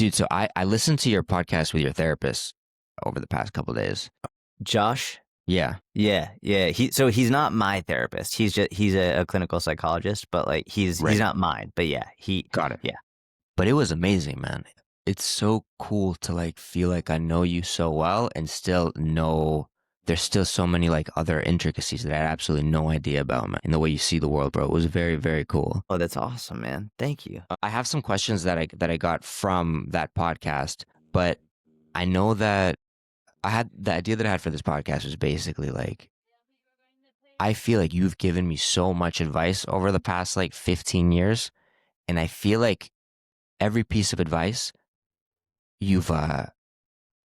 Dude, so I listened to your podcast with your therapist over the past couple of days. Josh? Yeah, Yeah. He's not my therapist. He's a clinical psychologist, but like he's right. not mine. But yeah, Got it. yeah. But it was amazing, man. It's so cool to like feel like I know you so well and still know there's still so many like other intricacies that I had absolutely no idea about, man. In the way you see the world, bro. It was very, very cool. Oh, that's awesome, man. Thank you. I have some questions that I got from that podcast, but I know that I had the idea that I had for this podcast was basically like I feel like you've given me so much advice over the past like 15 years, and I feel like every piece of advice you've uh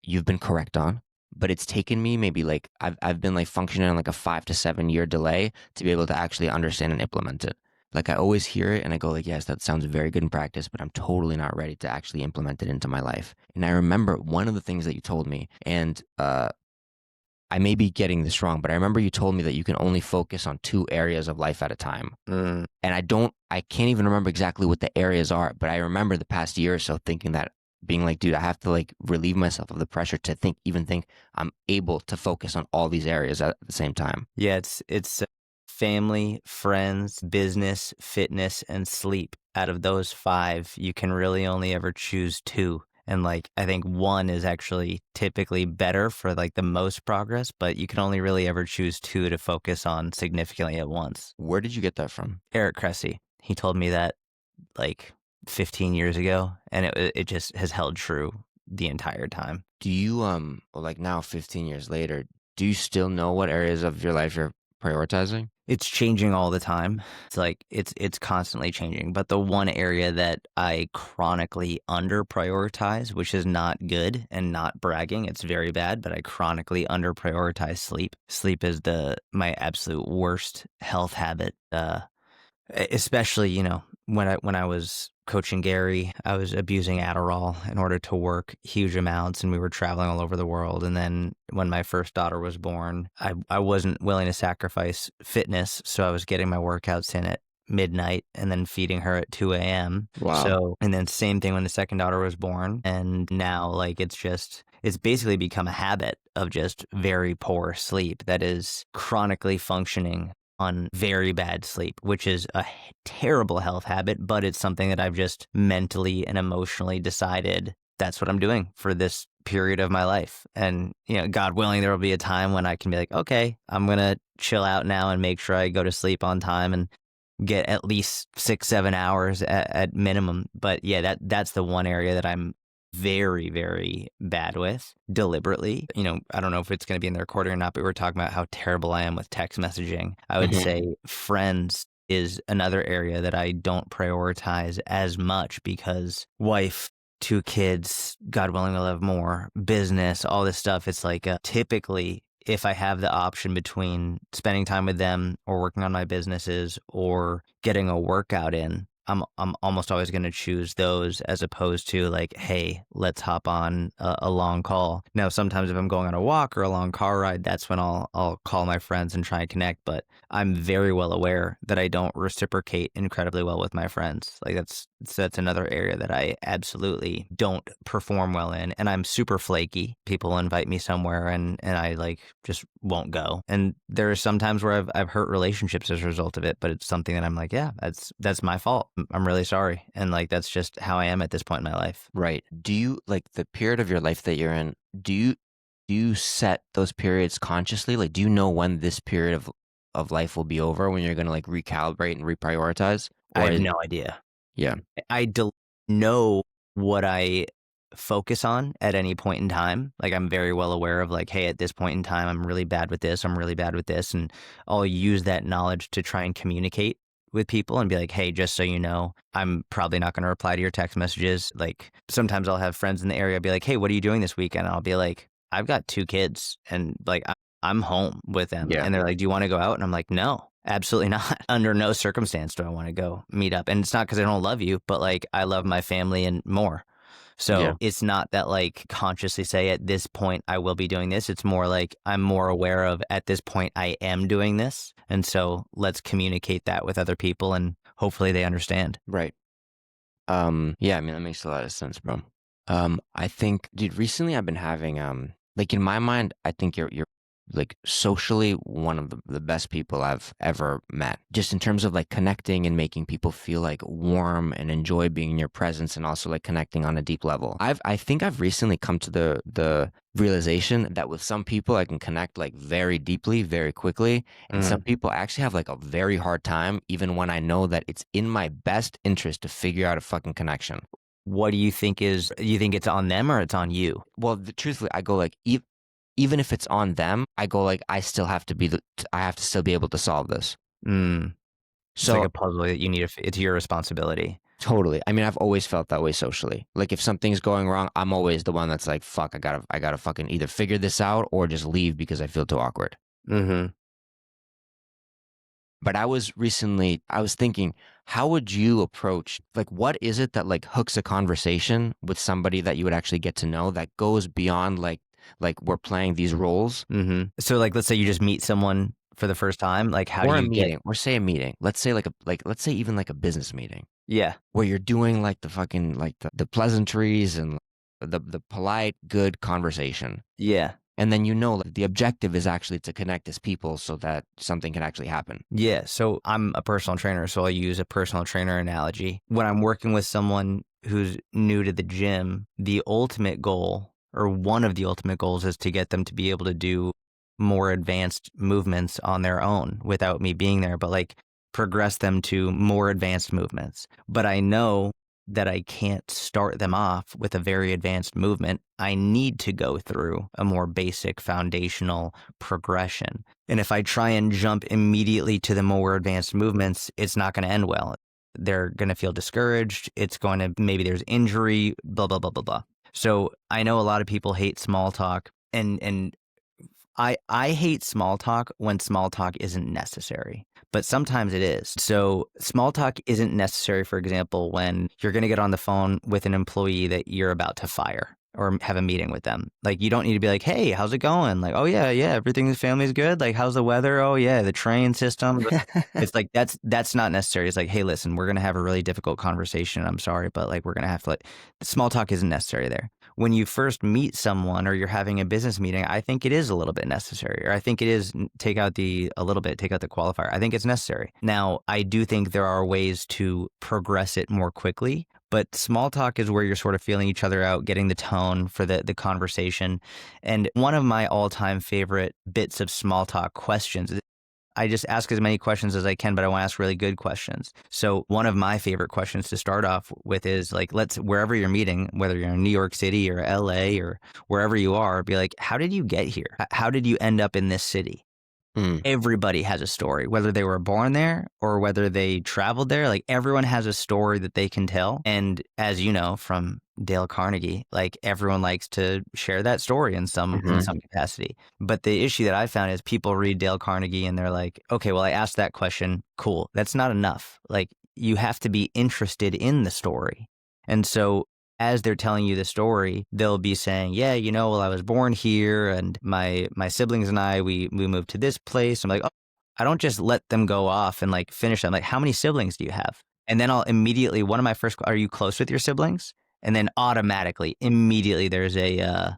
you've been correct on, but it's taken me maybe like I've been like functioning on like a 5 to 7 year delay to be able to actually understand and implement it. Like I always hear it and I go like, yes, that sounds very good in practice, but I'm totally not ready to actually implement it into my life. And I remember one of the things that you told me, and I may be getting this wrong, but I remember you told me that you can only focus on two areas of life at a time. Mm. And I can't even remember exactly what the areas are, but I remember the past year or so thinking that being like, dude, I have to like relieve myself of the pressure to even think I'm able to focus on all these areas at the same time. Yeah, it's family, friends, business, fitness, and sleep. Out of those five, you can really only ever choose two. And like I think one is actually typically better for like the most progress, but you can only really ever choose two to focus on significantly at once. Where did you get that from? Eric Cressy, he told me that like 15 years ago, and it just has held true the entire time. Do you like now 15 years later, do you still know what areas of your life you're prioritizing? It's changing all the time. It's like it's constantly changing. But the one area that I chronically under prioritize, which is not good and not bragging, it's very bad, but I chronically under prioritize sleep. Sleep is my absolute worst health habit. Especially, when I was coaching Gary, I was abusing Adderall in order to work huge amounts, and we were traveling all over the world. And then when my first daughter was born, I wasn't willing to sacrifice fitness, so I was getting my workouts in at midnight and then feeding her at 2 a.m. Wow. So, and then same thing when the second daughter was born. And now like it's basically become a habit of just very poor sleep that is chronically functioning on very bad sleep, which is a terrible health habit, but it's something that I've just mentally and emotionally decided that's what I'm doing for this period of my life. And, God willing, there will be a time when I can be like, okay, I'm going to chill out now and make sure I go to sleep on time and get at least 6-7 hours at minimum. But yeah, that's the one area that I'm very, very bad with deliberately. I don't know if it's going to be in the recording or not, but we were talking about how terrible I am with text messaging. I would say friends is another area that I don't prioritize as much because wife, 2 kids, God willing, we'll have more, business, all this stuff. It's like typically if I have the option between spending time with them or working on my businesses or getting a workout in, I'm almost always going to choose those as opposed to like, hey, let's hop on a long call. Now, sometimes if I'm going on a walk or a long car ride, that's when I'll call my friends and try and connect. But I'm very well aware that I don't reciprocate incredibly well with my friends. Like that's another area that I absolutely don't perform well in. And I'm super flaky. People invite me somewhere and I like just won't go. And there are some times where I've hurt relationships as a result of it, but it's something that I'm like, yeah, that's my fault. I'm really sorry. And like, that's just how I am at this point in my life. Right. Do you like the period of your life that you're in? Do you set those periods consciously? Like, do you know when this period of life will be over, when you're going to like recalibrate and reprioritize? I have no idea. Yeah. I know what I focus on at any point in time. Like I'm very well aware of like, hey, at this point in time, I'm really bad with this. I'm really bad with this. And I'll use that knowledge to try and communicate with people and be like, hey, just so you know, I'm probably not going to reply to your text messages. Like sometimes I'll have friends in the area be like, hey, what are you doing this weekend? I'll be like, I've got 2 kids and like I'm home with them. Yeah. And they're like, do you want to go out? And I'm like, no, absolutely not. Under no circumstance do I want to go meet up. And it's not because I don't love you, but like I love my family and more. So it's not that like consciously say at this point I will be doing this. It's more like I'm more aware of at this point I am doing this. And so let's communicate that with other people and hopefully they understand. Right. Yeah, I mean, that makes a lot of sense, bro. I think, dude, recently I've been having like in my mind, I think you're like socially one of the best people I've ever met. Just in terms of like connecting and making people feel like warm and enjoy being in your presence and also like connecting on a deep level. I think I've recently come to the realization that with some people I can connect like very deeply, very quickly, and some Mm. people I actually have like a very hard time even when I know that it's in my best interest to figure out a fucking connection. What do you think it's on them or it's on you? Well, truthfully, I go like even if it's on them, I go like I still have to I have to still be able to solve this. Mm. It's like So a puzzle that you need to, it's your responsibility. totally. I mean, I've always felt that way socially. Like if something's going wrong, I'm always the one that's like, fuck, I gotta fucking either figure this out or just leave because I feel too awkward. Mm-hmm. But I was thinking, how would you approach, like, what is it that like hooks a conversation with somebody that you would actually get to know that goes beyond like we're playing these roles Mm-hmm. So like, let's say you just meet someone for the first time. Like, how do or a you get, meeting or say a meeting. Let's say let's say even like a business meeting yeah, where you're doing like the fucking like the pleasantries and the polite, good conversation. yeah. And then like, the objective is actually to connect as people so that something can actually happen. Yeah. So I'm a personal trainer. So I'll use a personal trainer analogy. When I'm working with someone who's new to the gym, the ultimate goal, or one of the ultimate goals, is to get them to be able to do more advanced movements on their own without me being there, but like progress them to more advanced movements. But I know that I can't start them off with a very advanced movement. I need to go through a more basic foundational progression. And if I try and jump immediately to the more advanced movements, it's not going to end well. They're going to feel discouraged. It's going to, maybe there's injury, blah, blah, blah, blah, blah. So I know a lot of people hate small talk, and I hate small talk when small talk isn't necessary, but sometimes it is. So small talk isn't necessary, for example, when you're going to get on the phone with an employee that you're about to fire or have a meeting with them. Like, you don't need to be like, hey, how's it going? Like, oh yeah, yeah, everything in the family's good. Like, how's the weather? Oh yeah, the train system. It's like, that's not necessary. It's like, hey, listen, we're going to have a really difficult conversation. I'm sorry, but like, we're going to have to like, small talk isn't necessary there. When you first meet someone or you're having a business meeting, I think it is a little bit necessary, or I think it is, take out the qualifier. I think it's necessary. Now, I do think there are ways to progress it more quickly, but small talk is where you're sort of feeling each other out, getting the tone for the conversation. And one of my all-time favorite bits of small talk questions, I just ask as many questions as I can, but I want to ask really good questions. So one of my favorite questions to start off with is like, wherever you're meeting, whether you're in New York City or LA or wherever you are, be like, how did you get here? How did you end up in this city? Mm. Everybody has a story, whether they were born there or whether they traveled there. Like, everyone has a story that they can tell. And as you know from Dale Carnegie, like, everyone likes to share that story in some Hmm. capacity. But the issue that I found is people read Dale Carnegie and they're like, okay, well, I asked that question. Cool. That's not enough. Like, you have to be interested in the story. And so as they're telling you the story, they'll be saying, yeah, well, I was born here and my siblings and I, we moved to this place. I'm like, oh, I don't just let them go off and like finish. I'm like, how many siblings do you have? And then I'll immediately, one of my first, are you close with your siblings? And then automatically, immediately there's they'll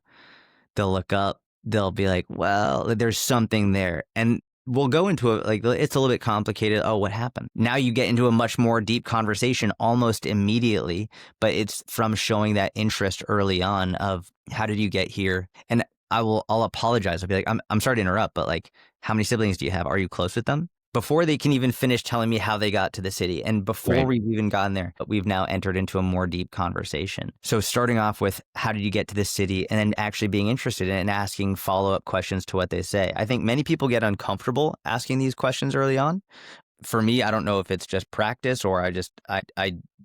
look up, they'll be like, well, there's something there. And we'll go into it like, it's a little bit complicated. Oh, what happened? Now you get into a much more deep conversation almost immediately, but it's from showing that interest early on of, how did you get here? And I'll apologize. I'll be like, I'm sorry to interrupt, but like, how many siblings do you have? Are you close with them? Before they can even finish telling me how they got to the city. And before Right. we've even gotten there, we've now entered into a more deep conversation. So starting off with, how did you get to this city? And then actually being interested in it and asking follow-up questions to what they say. I think many people get uncomfortable asking these questions early on. For me, I don't know if it's just practice or I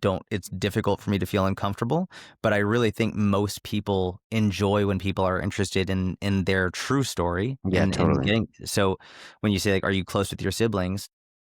don't, it's difficult for me to feel uncomfortable, but I really think most people enjoy when people are interested in their true story Yeah, in totally. getting. So when you say like, are you close with your siblings?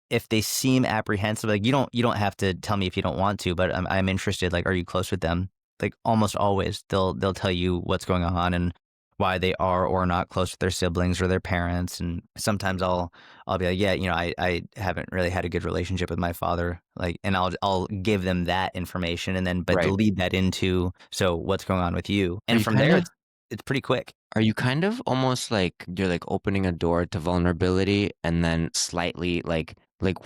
If they seem apprehensive, like, you don't have to tell me if you don't want to, but I'm interested. Like, are you close with them? Like, almost always they'll tell you what's going on and why they are or not close with their siblings or their parents. And sometimes I'll be like, yeah, I haven't really had a good relationship with my father. Like, and I'll give them that information and then, but Right. lead that into, so what's going on with you? Are And you from kind there, of it's pretty quick. Are you kind of almost like you're like opening a door to vulnerability and then slightly like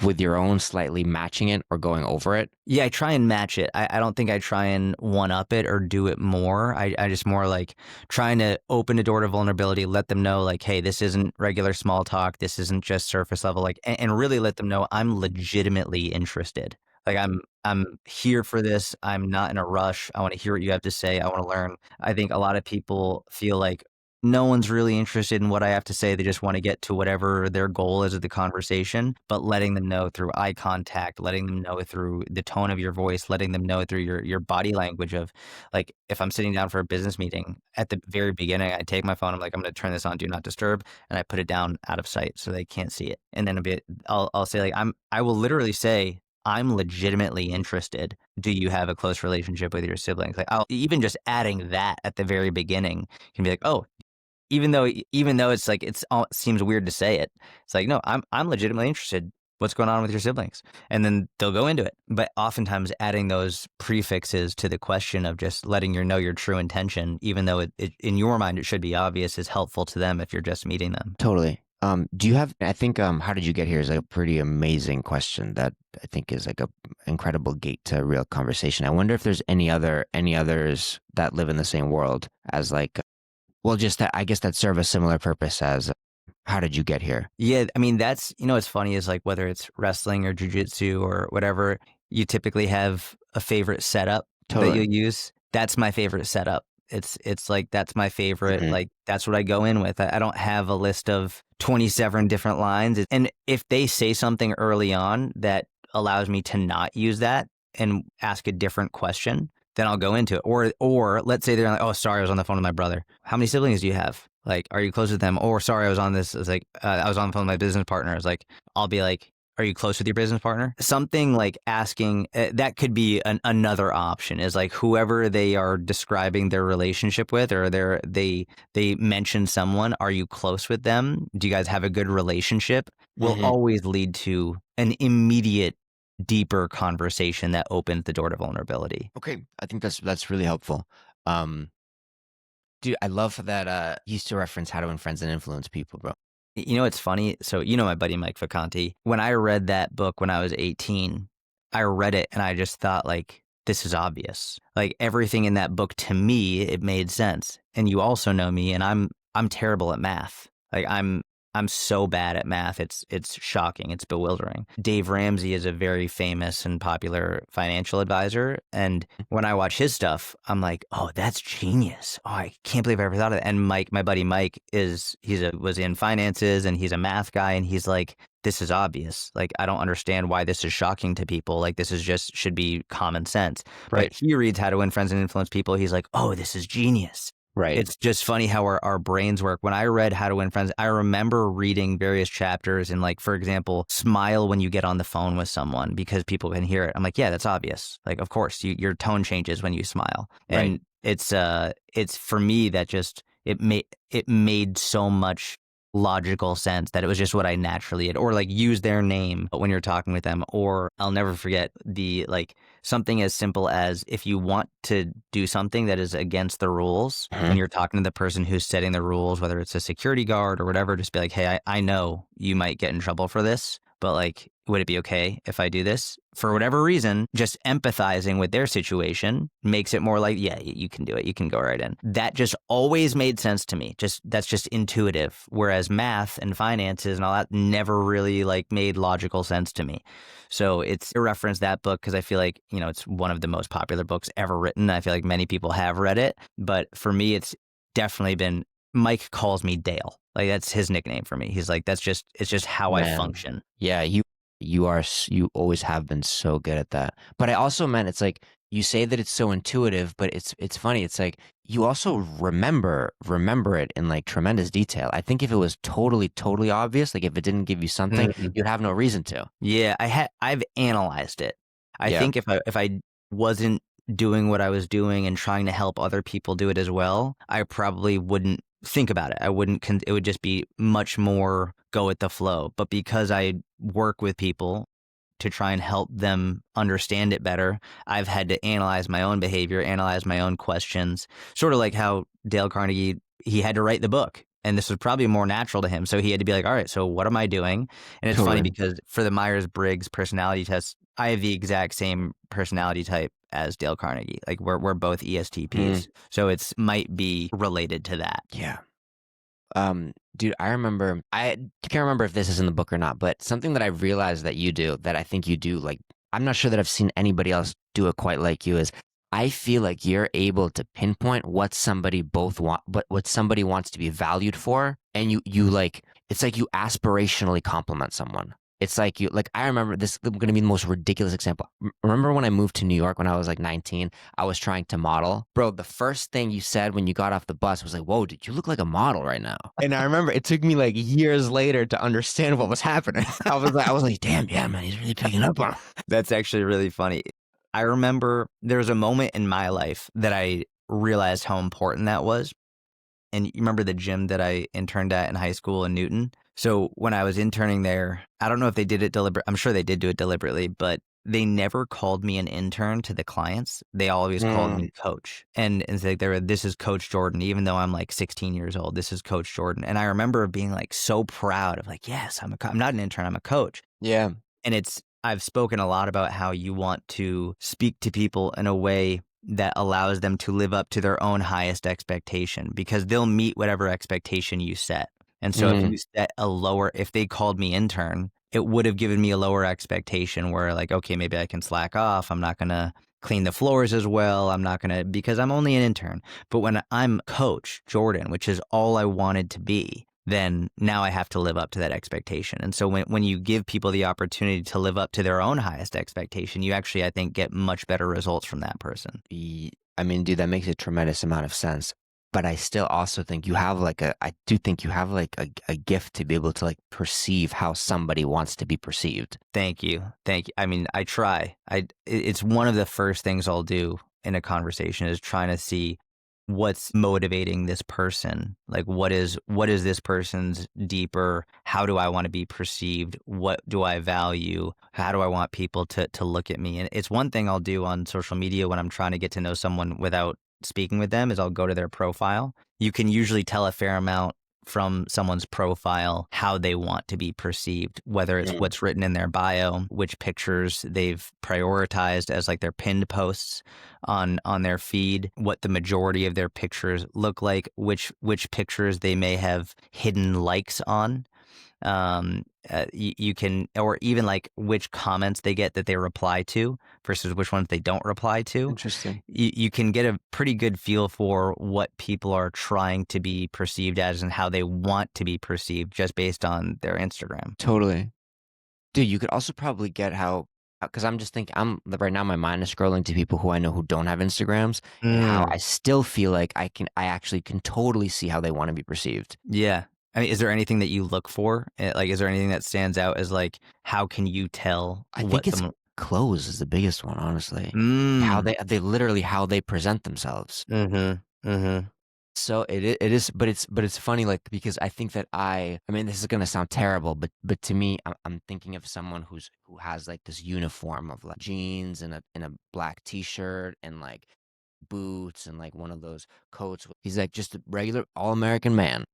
with your own slightly matching it or going over it? Yeah, I try and match it. I don't think I try and one up it or do it more. I just more like trying to open a door to vulnerability, let them know like, hey, this isn't regular small talk. This isn't just surface level. Like, and really let them know I'm legitimately interested. Like I'm here for this. I'm not in a rush. I want to hear what you have to say. I want to learn. I think a lot of people feel like no one's really interested in what I have to say. They just want to get to whatever their goal is of the conversation, but letting them know through eye contact, letting them know through the tone of your voice, letting them know through your body language of like, if I'm sitting down for a business meeting at the very beginning, I take my phone, I'm like, I'm going to turn this on, do not disturb. And I put it down out of sight so they can't see it. And then I'll say like, I will literally say, I'm legitimately interested. Do you have a close relationship with your siblings? Like I'll even just adding that at the very beginning can be like, oh, even though it's like it seems weird to say it, it's like, no, I'm legitimately interested. What's going on with your siblings? And then they'll go into it. But oftentimes adding those prefixes to the question of just letting you know your true intention, even though it in your mind it should be obvious, is helpful to them if you're just meeting them. Totally. Do you have, I think, how did you get here is a pretty amazing question that I think is like a incredible gate to real conversation. I wonder if there's any others that live in the same world as like, well, just that, I guess that serve a similar purpose as how did you get here? Yeah, I mean, that's, what's funny is like whether it's wrestling or jujitsu or whatever, you typically have a favorite setup that Totally. you'll use. That's my favorite setup. It's like that's my favorite. Mhm. Like that's what I go in with. I don't have a list of 27 different lines. And if they say something early on that allows me to not use that and ask a different question, then I'll go into it. Or let's say they're like, oh, sorry, I was on the phone with my brother. How many siblings do you have? Like, are you close with them? Or sorry, I was on this. It's like I was on the phone with my business partner. It's like I'll be like, are you close with your business partner? Something like asking that could be another option is like whoever they are describing their relationship with, or they mention someone. Are you close with them? Do you guys have a good relationship? Will Mhm. always lead to an immediate deeper conversation that opens the door to vulnerability. Okay, I think that's really helpful. Um, Dude, I love that you used to reference How to Win Friends and Influence People, bro. It's funny. So, my buddy Mike Vacanti, when I read that book when I was 18, I read it and I just thought, like, this is obvious. Like everything in that book to me, it made sense. And you also know me, and I'm terrible at math. Like I'm so bad at math. It's shocking. It's bewildering. Dave Ramsey is a very famous and popular financial advisor, and when I watch his stuff, I'm like, oh, that's genius. Oh, I can't believe I ever thought of that. And Mike, my buddy Mike, was in finances and he's a math guy, and he's like, this is obvious. Like, I don't understand why this is shocking to people. Like, this is just should be common sense. But Right. he reads How to Win Friends and Influence People. He's like, oh, this is genius. Right. It's just funny how our brains work. When I read How to Win Friends, I remember reading various chapters and, like, for example, smile when you get on the phone with someone because people can hear it. I'm like, yeah, that's obvious. Like, of course, your tone changes when you smile. Right. And it's for me that just it made so much logical sense that it was just what I naturally had, or like use their name when you're talking with them. Or I'll never forget the like something as simple as if you want to do something that is against the rules Mhm. and you're talking to the person who's setting the rules, whether it's a security guard or whatever, just be like, hey, I know you might get in trouble for this, but like, would it be okay if I do this? For whatever reason, just empathizing with their situation makes it more like, yeah, you can do it. You can go right in. That just always made sense to me. That's just intuitive. Whereas math and finances and all that never really like made logical sense to me. So it's a reference that book because I feel like, it's one of the most popular books ever written. I feel like many people have read it, but for me, it's definitely been Mike calls me Dale. Like that's his nickname for me. He's like, it's just how I Man. function. Yeah, you always have been so good at that. But I also meant it's like you say that it's so intuitive, but it's funny. It's like you also remember it in like tremendous detail. I think if it was totally obvious, like if it didn't give you something, you'd have no reason to. Yeah, I've analyzed it. I Yeah. think if I wasn't doing what I was doing and trying to help other people do it as well, I probably wouldn't think about it. I wouldn't, it would just be much more go with the flow. But because I work with people to try and help them understand it better, I've had to analyze my own behavior, analyze my own questions, sort of like how Dale Carnegie, he had to write the book. And this was probably more natural to him. So he had to be like, all right, so what am I doing? And it's funny Totally. because for the Myers-Briggs personality test, I have the exact same personality type as Dale Carnegie. Like we're both ESTPs. So it's might be related to that. Yeah. Dude, I can't remember if this is in the book or not, but something that I realized that you do, that I think you do, like, I'm not sure that I've seen anybody else do it quite like you, is I feel like you're able to pinpoint what somebody both want, what somebody wants to be valued for. And you like, it's like you aspirationally compliment someone. It's like I remember this is going to be the most ridiculous example. Remember when I moved to New York when I was like 19, I was trying to model. Bro, the first thing you said when you got off the bus was like, whoa, dude, you look like a model right now. And I remember it took me like years later to understand what was happening. I was like, damn, yeah, man, he's really picking up on it. That's actually really funny. I remember there was a moment in my life that I realized how important that was. And you remember the gym that I interned at in high school in Newton? So when I was interning there, I don't know if they did it deliberate. I'm sure they did do it deliberately, but they never called me an intern to the clients. They always called me coach. And they were, this is Coach Jordan, even though I'm like 16 years old. This is Coach Jordan. And I remember being like so proud of like, yes, I'm not an intern, I'm a coach. Yeah. And I've spoken a lot about how you want to speak to people in a way that allows them to live up to their own highest expectation, because they'll meet whatever expectation you set. And so if you set if they called me intern, it would have given me a lower expectation where like, okay, maybe I can slack off. I'm not going to clean the floors as well. I'm not going to, because I'm only an intern. But when I'm Coach Jordan, which is all I wanted to be, then now I have to live up to that expectation. And so when you give people the opportunity to live up to their own highest expectation, you actually, I think, get much better results from that person. I mean, dude, that makes a tremendous amount of sense. But I still also think I do think you have like a gift to be able to like perceive how somebody wants to be perceived. Thank you. Thank you. I mean, I try. It's one of the first things I'll do in a conversation is trying to see what's motivating this person. Like what is this person's deeper, how do I want to be perceived? What do I value? How do I want people to look at me? And it's one thing I'll do on social media when I'm trying to get to know someone without speaking with them is I'll go to their profile. You can usually tell a fair amount from someone's profile how they want to be perceived, whether it's what's written in their bio, which pictures they've prioritized as like their pinned posts on their feed, what the majority of their pictures look like, which pictures they may have hidden likes on. You can, or even like which comments they get that they reply to versus which ones they don't reply to. Interesting. You can get a pretty good feel for what people are trying to be perceived as and how they want to be perceived just based on their Instagram. Totally. Dude, you could also probably get because I'm just thinking, right now my mind is scrolling to people who I know who don't have Instagrams and how I still feel like I actually can totally see how they want to be perceived. Yeah. I mean, is there anything that you look for? Like, is there anything that stands out as like, how can you tell? I think it's clothes is the biggest one, honestly. How they literally how they present themselves. So it is, but it's funny, like, because I think that I mean, this is gonna sound terrible, but to me, I'm thinking of someone who has like this uniform of like jeans and a black t-shirt and like boots and like one of those coats. He's like just a regular all-American man.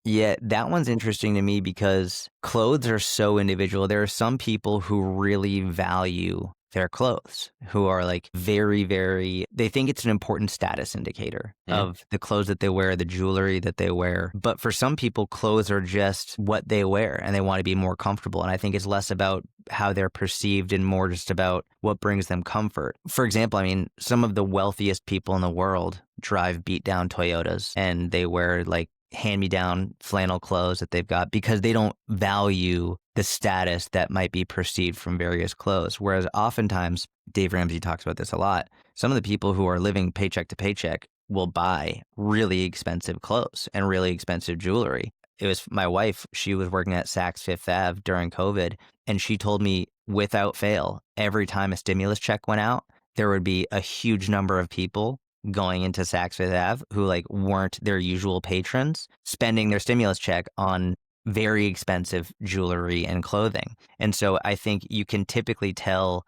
Yeah, that one's interesting to me because clothes are so individual. There are some people who really value their clothes, who are like very, very, they think it's an important status indicator of the clothes that they wear, the jewelry that they wear. But for some people, clothes are just what they wear and they want to be more comfortable. And I think it's less about how they're perceived and more just about what brings them comfort. For example, I mean, some of the wealthiest people in the world drive beat down Toyotas and they wear like hand-me-down flannel clothes that they've got because they don't value the status that might be perceived from various clothes. Whereas oftentimes, Dave Ramsey talks about this a lot, some of the people who are living paycheck to paycheck will buy really expensive clothes and really expensive jewelry. It was my wife, she was working at Saks Fifth Ave during COVID, and she told me without fail, every time a stimulus check went out, there would be a huge number of people going into Saks Fifth Ave who like weren't their usual patrons, spending their stimulus check on very expensive jewelry and clothing. And so I think you can typically tell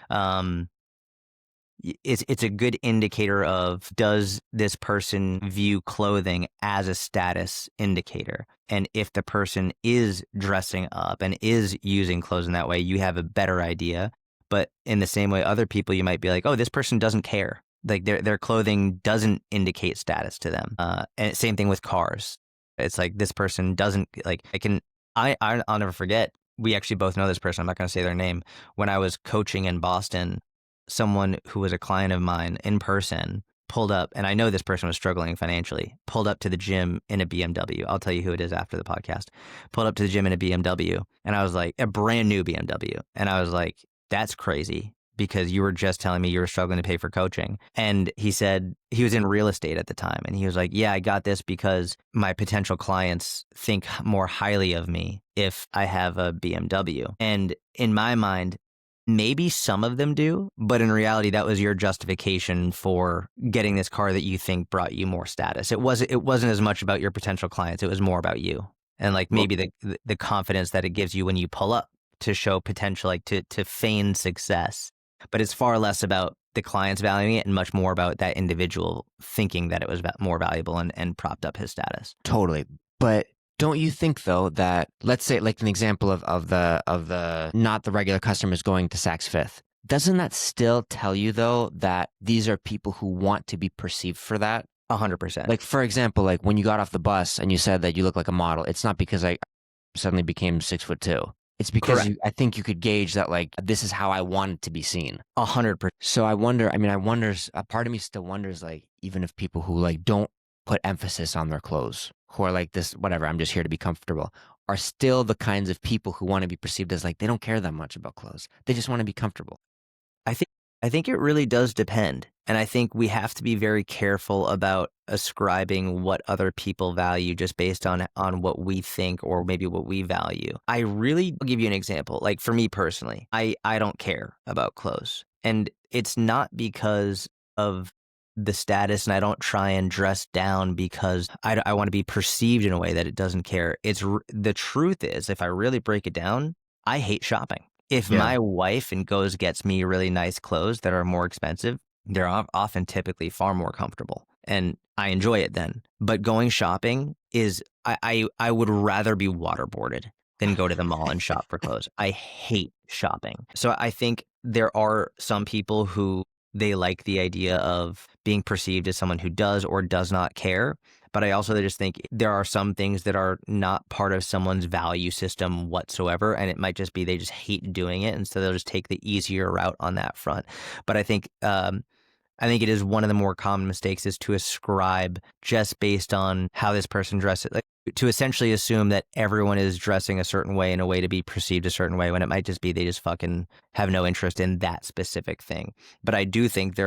um, it's a good indicator of, does this person view clothing as a status indicator? And if the person is dressing up and is using clothes in that way, you have a better idea. But in the same way, other people, you might be like, oh, this person doesn't care. Like their clothing doesn't indicate status to them. And same thing with cars. It's like this person doesn't like. I'll never forget. We actually both know this person. I'm not going to say their name. When I was coaching in Boston, someone who was a client of mine in person pulled up, and I know this person was struggling financially, pulled up to the gym in a BMW. I'll tell you who it is after the podcast. Pulled up to the gym in a BMW, and I was like, a brand new BMW. And I was like, that's crazy, because you were just telling me you were struggling to pay for coaching. And he said he was in real estate at the time. And he was like, yeah, I got this because my potential clients think more highly of me if I have a BMW. And in my mind, maybe some of them do, but in reality, that was your justification for getting this car that you think brought you more status. It wasn't as much about your potential clients. It was more about you. And like maybe the confidence that it gives you when you pull up to show potential, like to feign success. But it's far less about the clients valuing it and much more about that individual thinking that it was more valuable and propped up his status. Totally. But don't you think though that, let's say like an example of the not the regular customers going to Saks Fifth, doesn't that still tell you though that these are people who want to be perceived for that? 100%. Like for example, like when you got off the bus and you said that you look like a model, it's not because I suddenly became 6'2". It's because I think you could gauge that like this is how I wanted to be seen. 100%. So I wonder. I mean, a part of me still wonders, like even if people who like don't put emphasis on their clothes, who are like this, whatever, I'm just here to be comfortable, are still the kinds of people who want to be perceived as like they don't care that much about clothes. They just want to be comfortable. I think it really does depend. And I think we have to be very careful about ascribing what other people value just based on what we think or maybe what we value. I'll give you an example. Like for me personally, I don't care about clothes. And it's not because of the status, and I don't try and dress down because I want to be perceived in a way that it doesn't care. The truth is, if I really break it down, I hate shopping. If my wife gets me really nice clothes that are more expensive, they're often typically far more comfortable, and I enjoy it then. But going shopping is, I would rather be waterboarded than go to the mall and shop for clothes. I hate shopping. So I think there are some people who they like the idea of being perceived as someone who does or does not care. But I also just think there are some things that are not part of someone's value system whatsoever. And it might just be they just hate doing it. And so they'll just take the easier route on that front. But I think it is one of the more common mistakes is to ascribe just based on how this person dresses, like to essentially assume that everyone is dressing a certain way in a way to be perceived a certain way, when it might just be they just fucking have no interest in that specific thing. But I do think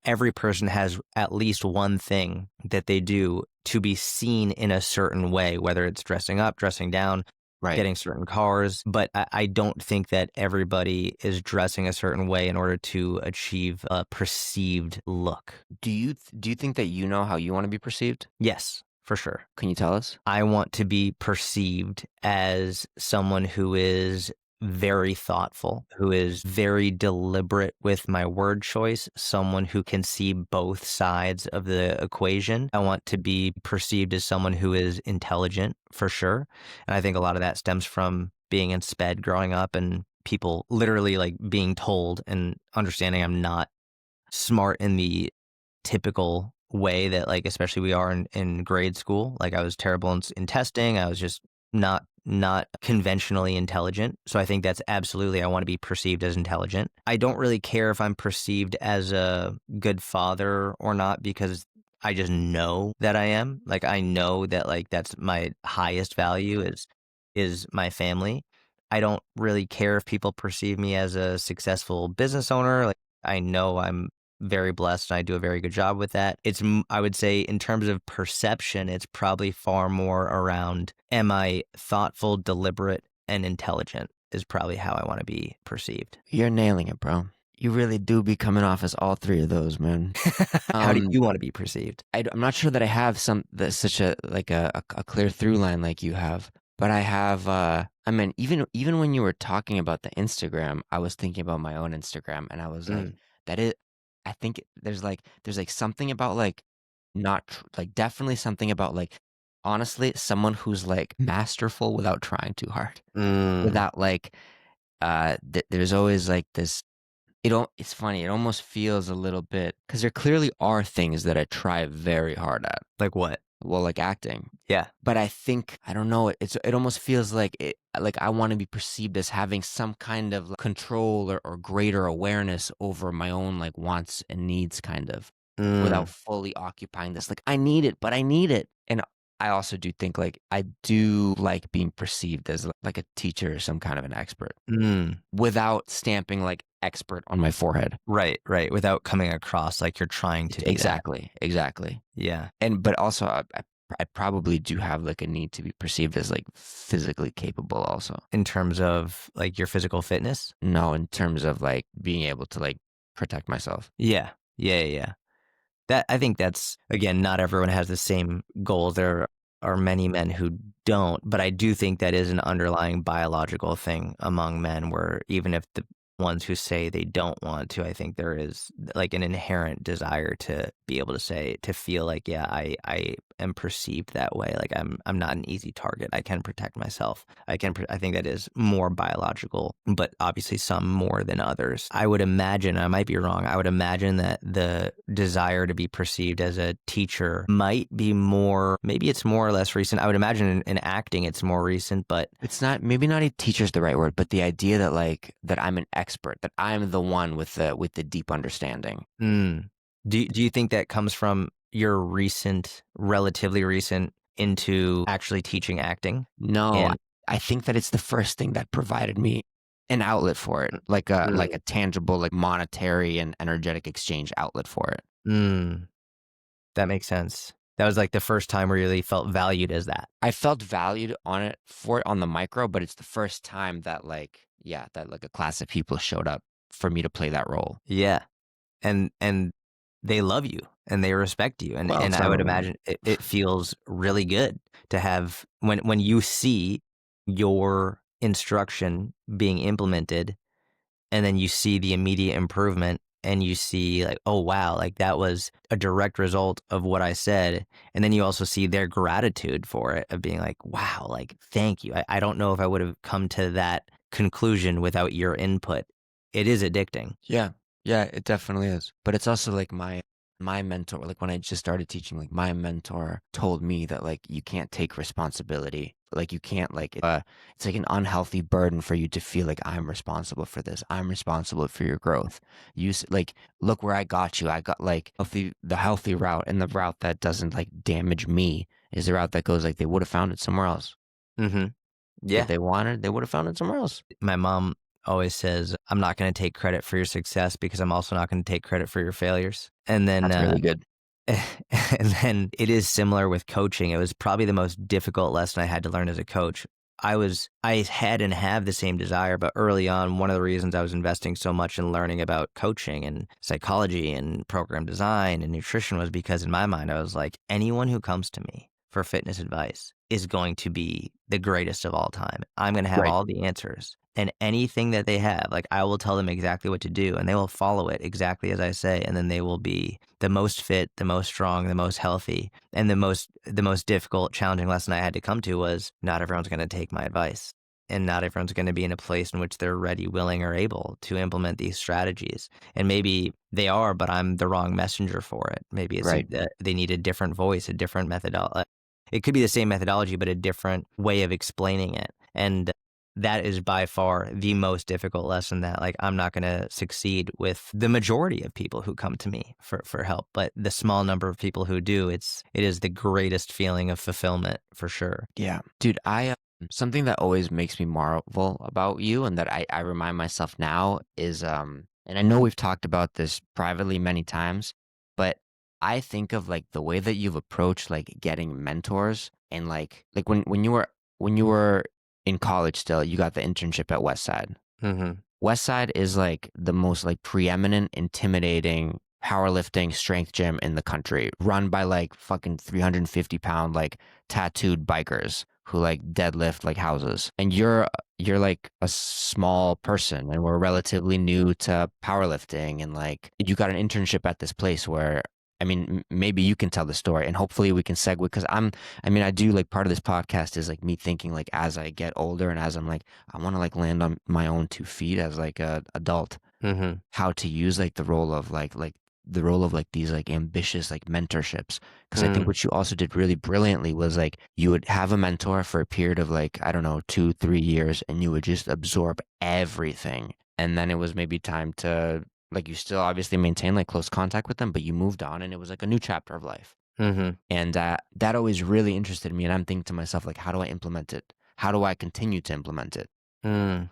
every person has at least one thing that they do to be seen in a certain way, whether it's dressing up, dressing down, getting certain cars. But I don't think that everybody is dressing a certain way in order to achieve a perceived look. Do you think that you know how you want to be perceived? Yes, for sure. Can you tell us? I want to be perceived as someone who is very thoughtful, who is very deliberate with my word choice, someone who can see both sides of the equation. I want to be perceived as someone who is intelligent, for sure. And I think a lot of that stems from being in sped growing up and people literally like being told and understanding I'm not smart in the typical way that, like, especially we are in grade school. Like I was terrible in testing. I was just not conventionally intelligent. So I think that's absolutely, I want to be perceived as intelligent. I don't really care if I'm perceived as a good father or not, because I just know that I am. Like I know that like that's my highest value is my family. I don't really care if people perceive me as a successful business owner. Like I know I'm very blessed and I do a very good job with that. I would say in terms of perception, it's probably far more around, am I thoughtful, deliberate, and intelligent is probably how I want to be perceived. You're nailing it, bro. You really do be coming off as all three of those, man. How do Um, you want to be perceived? I'm not sure that I have such a like a clear through line like you have, but I have. I mean, even when you were talking about the Instagram, I was thinking about my own Instagram, and I was like, Mm, that is. I think there's like something about like not like definitely something about like honestly someone who's like masterful without trying too hard, mm, without like there's always like this it's funny. It almost feels a little bit because there clearly are things that I try very hard at. like what? Well, like acting. Yeah. But I think I don't know. It almost feels like like I want to be perceived as having some kind of like, control or greater awareness over my own like wants and needs, kind of, without Mm, fully occupying this. Like I need it, but I need it. And I also do think like I do like being perceived as like a teacher or some kind of an expert mm. without stamping like expert on my forehead. Right, right. Without coming across like you're trying to do that. Exactly. Yeah. And but also I probably do have like a need to be perceived as like physically capable also. In terms of like your physical fitness. No, in terms of like being able to like protect myself. Yeah. Yeah. Yeah. Yeah. That I think that's again, not everyone has the same goals. There are many men who don't, but I do think that is an underlying biological thing among men where even if the ones who say they don't want to, I think there is like an inherent desire to be able to say to feel like, yeah, I am perceived that way. Like I'm not an easy target. I can protect myself. I think that is more biological, but obviously some more than others. I would imagine, I might be wrong, I would imagine that the desire to be perceived as a teacher might be more, maybe it's more or less recent. I would imagine in acting it's more recent, but It's not maybe not a teacher's the right word, but the idea that like that I'm an expert, that I'm the one with the deep understanding. mm, do you think that comes from your recent, relatively recent into actually teaching acting? No, And I think that it's the first thing that provided me an outlet for it, like mm, a tangible, like monetary and energetic exchange outlet for it. mm, that makes sense. That was like the first time where you really felt valued as that. I felt valued on it for it on the micro, but it's the first time that like yeah, that like a class of people showed up for me to play that role. Yeah. And they love you and they respect you, Well, and I some would of them. imagine it feels really good to have when you see your instruction being implemented and then you see the immediate improvement and you see like, oh wow, like that was a direct result of what I said, and then you also see their gratitude for it of being like, wow, like thank you. I don't know if I would have come to that conclusion without your input. It is addicting. Yeah. Yeah, it definitely is. But it's also like my mentor, like when I just started teaching, like my mentor told me that like you can't take responsibility. Like you can't like it's like an unhealthy burden for you to feel like I'm responsible for this. I'm responsible for your growth. Like look where I got you. I got like the healthy route, and the route that doesn't like damage me is the route that goes like they would have found it somewhere else. Mm-hmm. If Yeah. they wanted, they would have found it somewhere else. My mom always says, I'm not going to take credit for your success because I'm also not going to take credit for your failures. And then, That's really good. and then it is similar with coaching. It was probably the most difficult lesson I had to learn as a coach. I had and have the same desire, but early on, one of the reasons I was investing so much in learning about coaching and psychology and program design and nutrition was because in my mind, I was like, anyone who comes to me for fitness advice is going to be the greatest of all time. I'm going to have Right. all the answers. And anything that they have, like I will tell them exactly what to do and they will follow it exactly as I say. And then they will be the most fit, the most strong, the most healthy. And the most difficult, challenging lesson I had to come to was not everyone's going to take my advice. And not everyone's going to be in a place in which they're ready, willing, or able to implement these strategies. And maybe they are, but I'm the wrong messenger for it. Maybe Right. they need a different voice, a different methodology. It could be the same methodology, but a different way of explaining it. And that is by far the most difficult lesson that like I'm not going to succeed with the majority of people who come to me for help, but the small number of people who do, it is the greatest feeling of fulfillment for sure. Yeah. Dude, something that always makes me marvel about you and that I remind myself now is and I know we've talked about this privately many times, but I think of like the way that you've approached like getting mentors and like when you were in college still, you got the internship at Westside. Mm-hmm. Westside is like the most like preeminent, intimidating powerlifting strength gym in the country, run by like fucking 350 pound like tattooed bikers who like deadlift like houses. And you're like a small person, and we're relatively new to powerlifting, and like you got an internship at this place where I mean, maybe you can tell the story, and hopefully we can segue because I mean, I do like part of this podcast is like me thinking like as I get older and as I'm like, I want to like land on my own 2 feet as like a adult, Mm-hmm. how to use like the role of like the role of like these like ambitious like mentorships. Because I think what you also did really brilliantly was like you would have a mentor for a period of like, I don't know, 2, 3 years, and you would just absorb everything. And then it was maybe time to like you still obviously maintain like close contact with them, but you moved on and it was like a new chapter of life. Mm-hmm. And that always really interested me. And I'm thinking to myself, like, how do I implement it? How do I continue to implement it? Mm.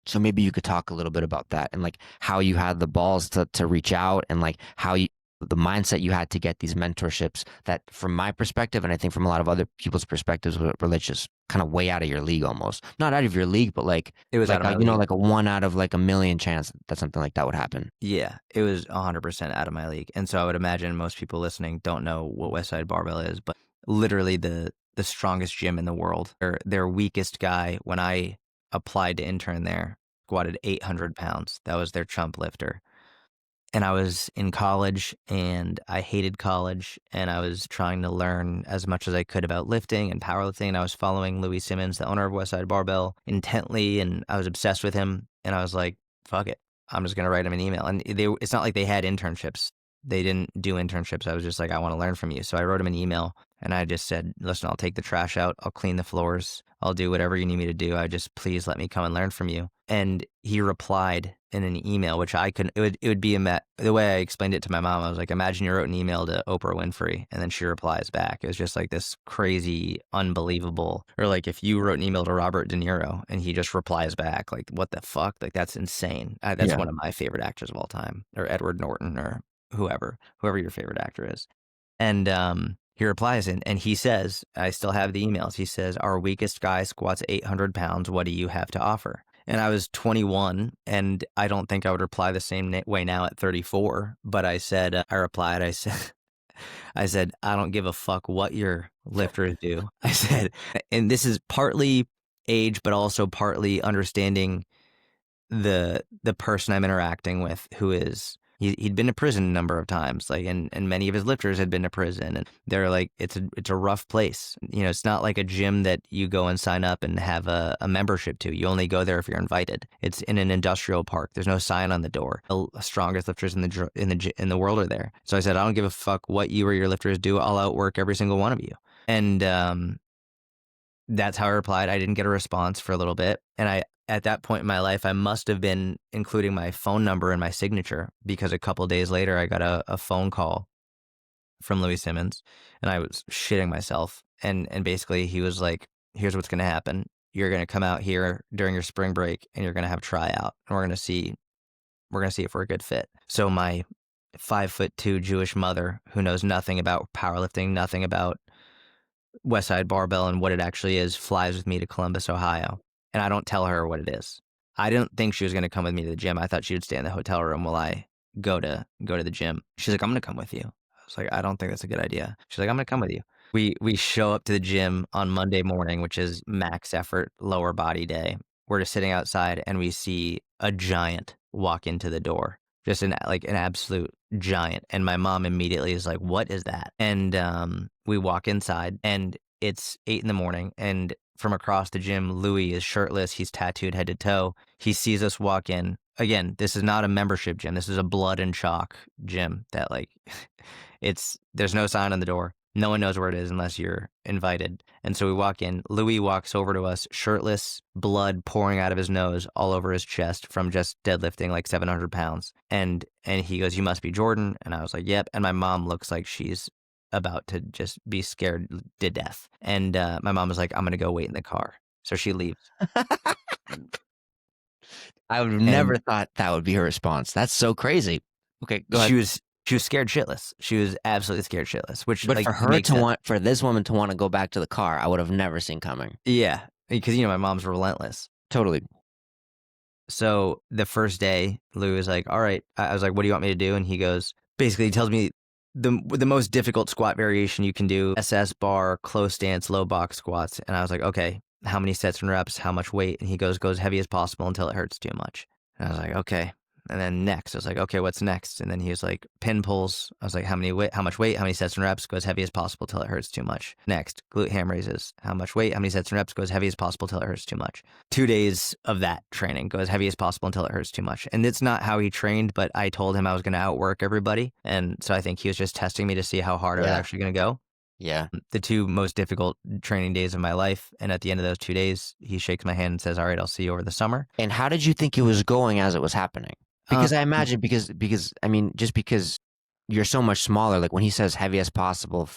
So maybe you could talk a little bit about that and like how you had the balls to reach out, and like how you the mindset you had to get these mentorships that from my perspective, and I think from a lot of other people's perspectives, were like just kind of way out of your league, almost not out of your league, but It was out of my you know, league. like a 1 out of like 1 million chance that something like that would happen. Yeah, it was 100% out of my league. And so I would imagine most people listening don't know what Westside Barbell is, but literally the strongest gym in the world. Their weakest guy, when I applied to intern there, squatted 800 pounds. That was their chump lifter. And I was in college and I hated college, and I was trying to learn as much as I could about lifting and powerlifting. And I was following Louis Simmons, the owner of Westside Barbell, intently, and I was obsessed with him. And I was like, fuck it. I'm just going to write him an email. And it's not like they had internships. They didn't do internships. I was just like, I want to learn from you. So I wrote him an email and I just said, listen, I'll take the trash out. I'll clean the floors. I'll do whatever you need me to do. I just, please let me come and learn from you. And he replied in an email, which I couldn't, it would be the way I explained it to my mom. I was like, imagine you wrote an email to Oprah Winfrey and then she replies back. It was just like this crazy, unbelievable, or like if you wrote an email to Robert De Niro and he just replies back, like, what the fuck? Like, that's insane. That's Yeah. one of my favorite actors of all time, or Edward Norton, or whoever your favorite actor is. And he replies and he says, I still have the emails. He says, our weakest guy squats 800 pounds. What do you have to offer? And I was 21, and I don't think I would reply the same way now at 34. But I said, I said, I don't give a fuck what your lifters do. I said, and this is partly age, but also partly understanding the person I'm interacting with, who is he'd been to prison a number of times, like, and many of his lifters had been to prison, and they're like, it's a rough place. You know, it's not like a gym that you go and sign up and have a membership to. You only go there if you're invited. It's in an industrial park. There's no sign on the door. The strongest lifters in the world are there. So I said, I don't give a fuck what you or your lifters do. I'll outwork every single one of you. And that's how I replied. I didn't get a response for a little bit, and at that point in my life, I must have been including my phone number in my signature, because a couple of days later, I got a phone call from Louis Simmons, and I was shitting myself. And basically, he was like, here's what's going to happen. You're going to come out here during your spring break, and you're going to have a tryout, and we're going to see if we're a good fit. So my 5'2" Jewish mother, who knows nothing about powerlifting, nothing about Westside Barbell and what it actually is, flies with me to Columbus, Ohio. And I don't tell her what it is. I didn't think she was going to come with me to the gym. I thought she would stay in the hotel room while I go to the gym. She's like, I'm going to come with you. I was like, I don't think that's a good idea. She's like, I'm going to come with you. We show up to the gym on Monday morning, which is max effort, lower body day. We're just sitting outside and we see a giant walk into the door. Just an absolute giant. And my mom immediately is like, what is that? And we walk inside and it's 8 a.m. and from across the gym, Louis is shirtless. He's tattooed head to toe. He sees us walk in. Again, this is not a membership gym. This is a blood and chalk gym that, like, there's no sign on the door. No one knows where it is unless you're invited. And so we walk in. Louis walks over to us, shirtless, blood pouring out of his nose all over his chest from just deadlifting like 700 pounds. And he goes, you must be Jordan. And I was like, yep. And my mom looks like she's about to just be scared to death. And my mom was like, I'm going to go wait in the car. So she leaves. I would have never thought that would be her response. That's so crazy. Okay, go ahead. She was scared shitless. She was absolutely scared shitless. Which, but like, for her to want, for this woman to want to go back to the car, I would have never seen coming. Yeah, because my mom's relentless. Totally. So the first day, Lou was like, all right. I was like, what do you want me to do? And he goes, basically, he tells me the most difficult squat variation you can do, SS bar, close stance, low box squats. And I was like, okay, how many sets and reps, how much weight? And he goes, go as heavy as possible until it hurts too much. And I was like, okay. And then next, I was like, okay, what's next? And then he was like, pin pulls. I was like, how much weight, how many sets and reps, go as heavy as possible till it hurts too much. Next, glute ham raises. How much weight, how many sets and reps, go as heavy as possible till it hurts too much. 2 days of that training, go as heavy as possible until it hurts too much. And it's not how he trained, but I told him I was going to outwork everybody. And so I think he was just testing me to see how hard I was actually going to go. Yeah. The 2 most difficult training days of my life. And at the end of those 2 days, he shakes my hand and says, all right, I'll see you over the summer. And how did you think it was going as it was happening? Because I imagine, because I mean, just because you're so much smaller, like when he says heavy as possible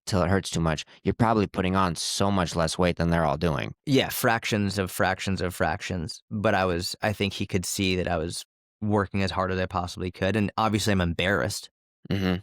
till it hurts too much, you're probably putting on so much less weight than they're all doing. Yeah, fractions of fractions of fractions. But I think he could see that I was working as hard as I possibly could. And obviously I'm embarrassed. Mm-hmm.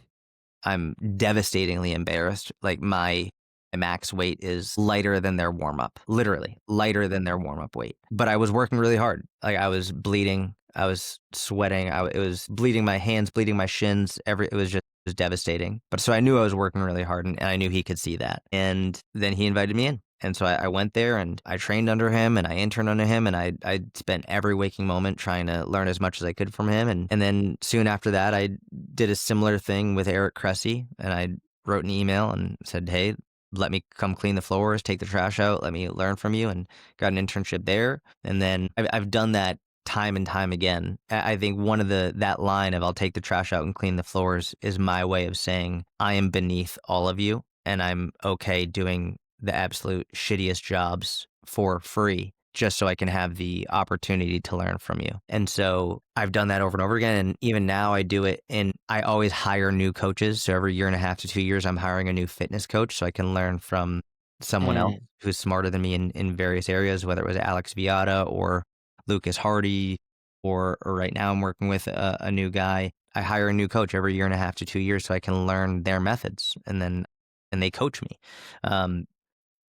I'm devastatingly embarrassed. Like my max weight is lighter than their warm up, literally lighter than their warm up weight. But I was working really hard. Like I was bleeding. I was sweating. It was bleeding my hands, bleeding my shins. It was devastating. But so I knew I was working really hard, and I knew he could see that. And then he invited me in. And so I went there and I trained under him and I interned under him, and I spent every waking moment trying to learn as much as I could from him. And then soon after that, I did a similar thing with Eric Cressy, and I wrote an email and said, hey, let me come clean the floors, take the trash out, let me learn from you, and got an internship there. And then I've done that time and time again. I think one of that line of I'll take the trash out and clean the floors is my way of saying I am beneath all of you and I'm okay doing the absolute shittiest jobs for free just so I can have the opportunity to learn from you. And so I've done that over and over again. And even now I do it, and I always hire new coaches. So every 1.5 to 2 years, I'm hiring a new fitness coach so I can learn from someone else who's smarter than me in various areas, whether it was Alex Viata or Lucas Hardy, or right now I'm working with a new guy. I hire a new coach every 1.5 to 2 years so I can learn their methods, and they coach me.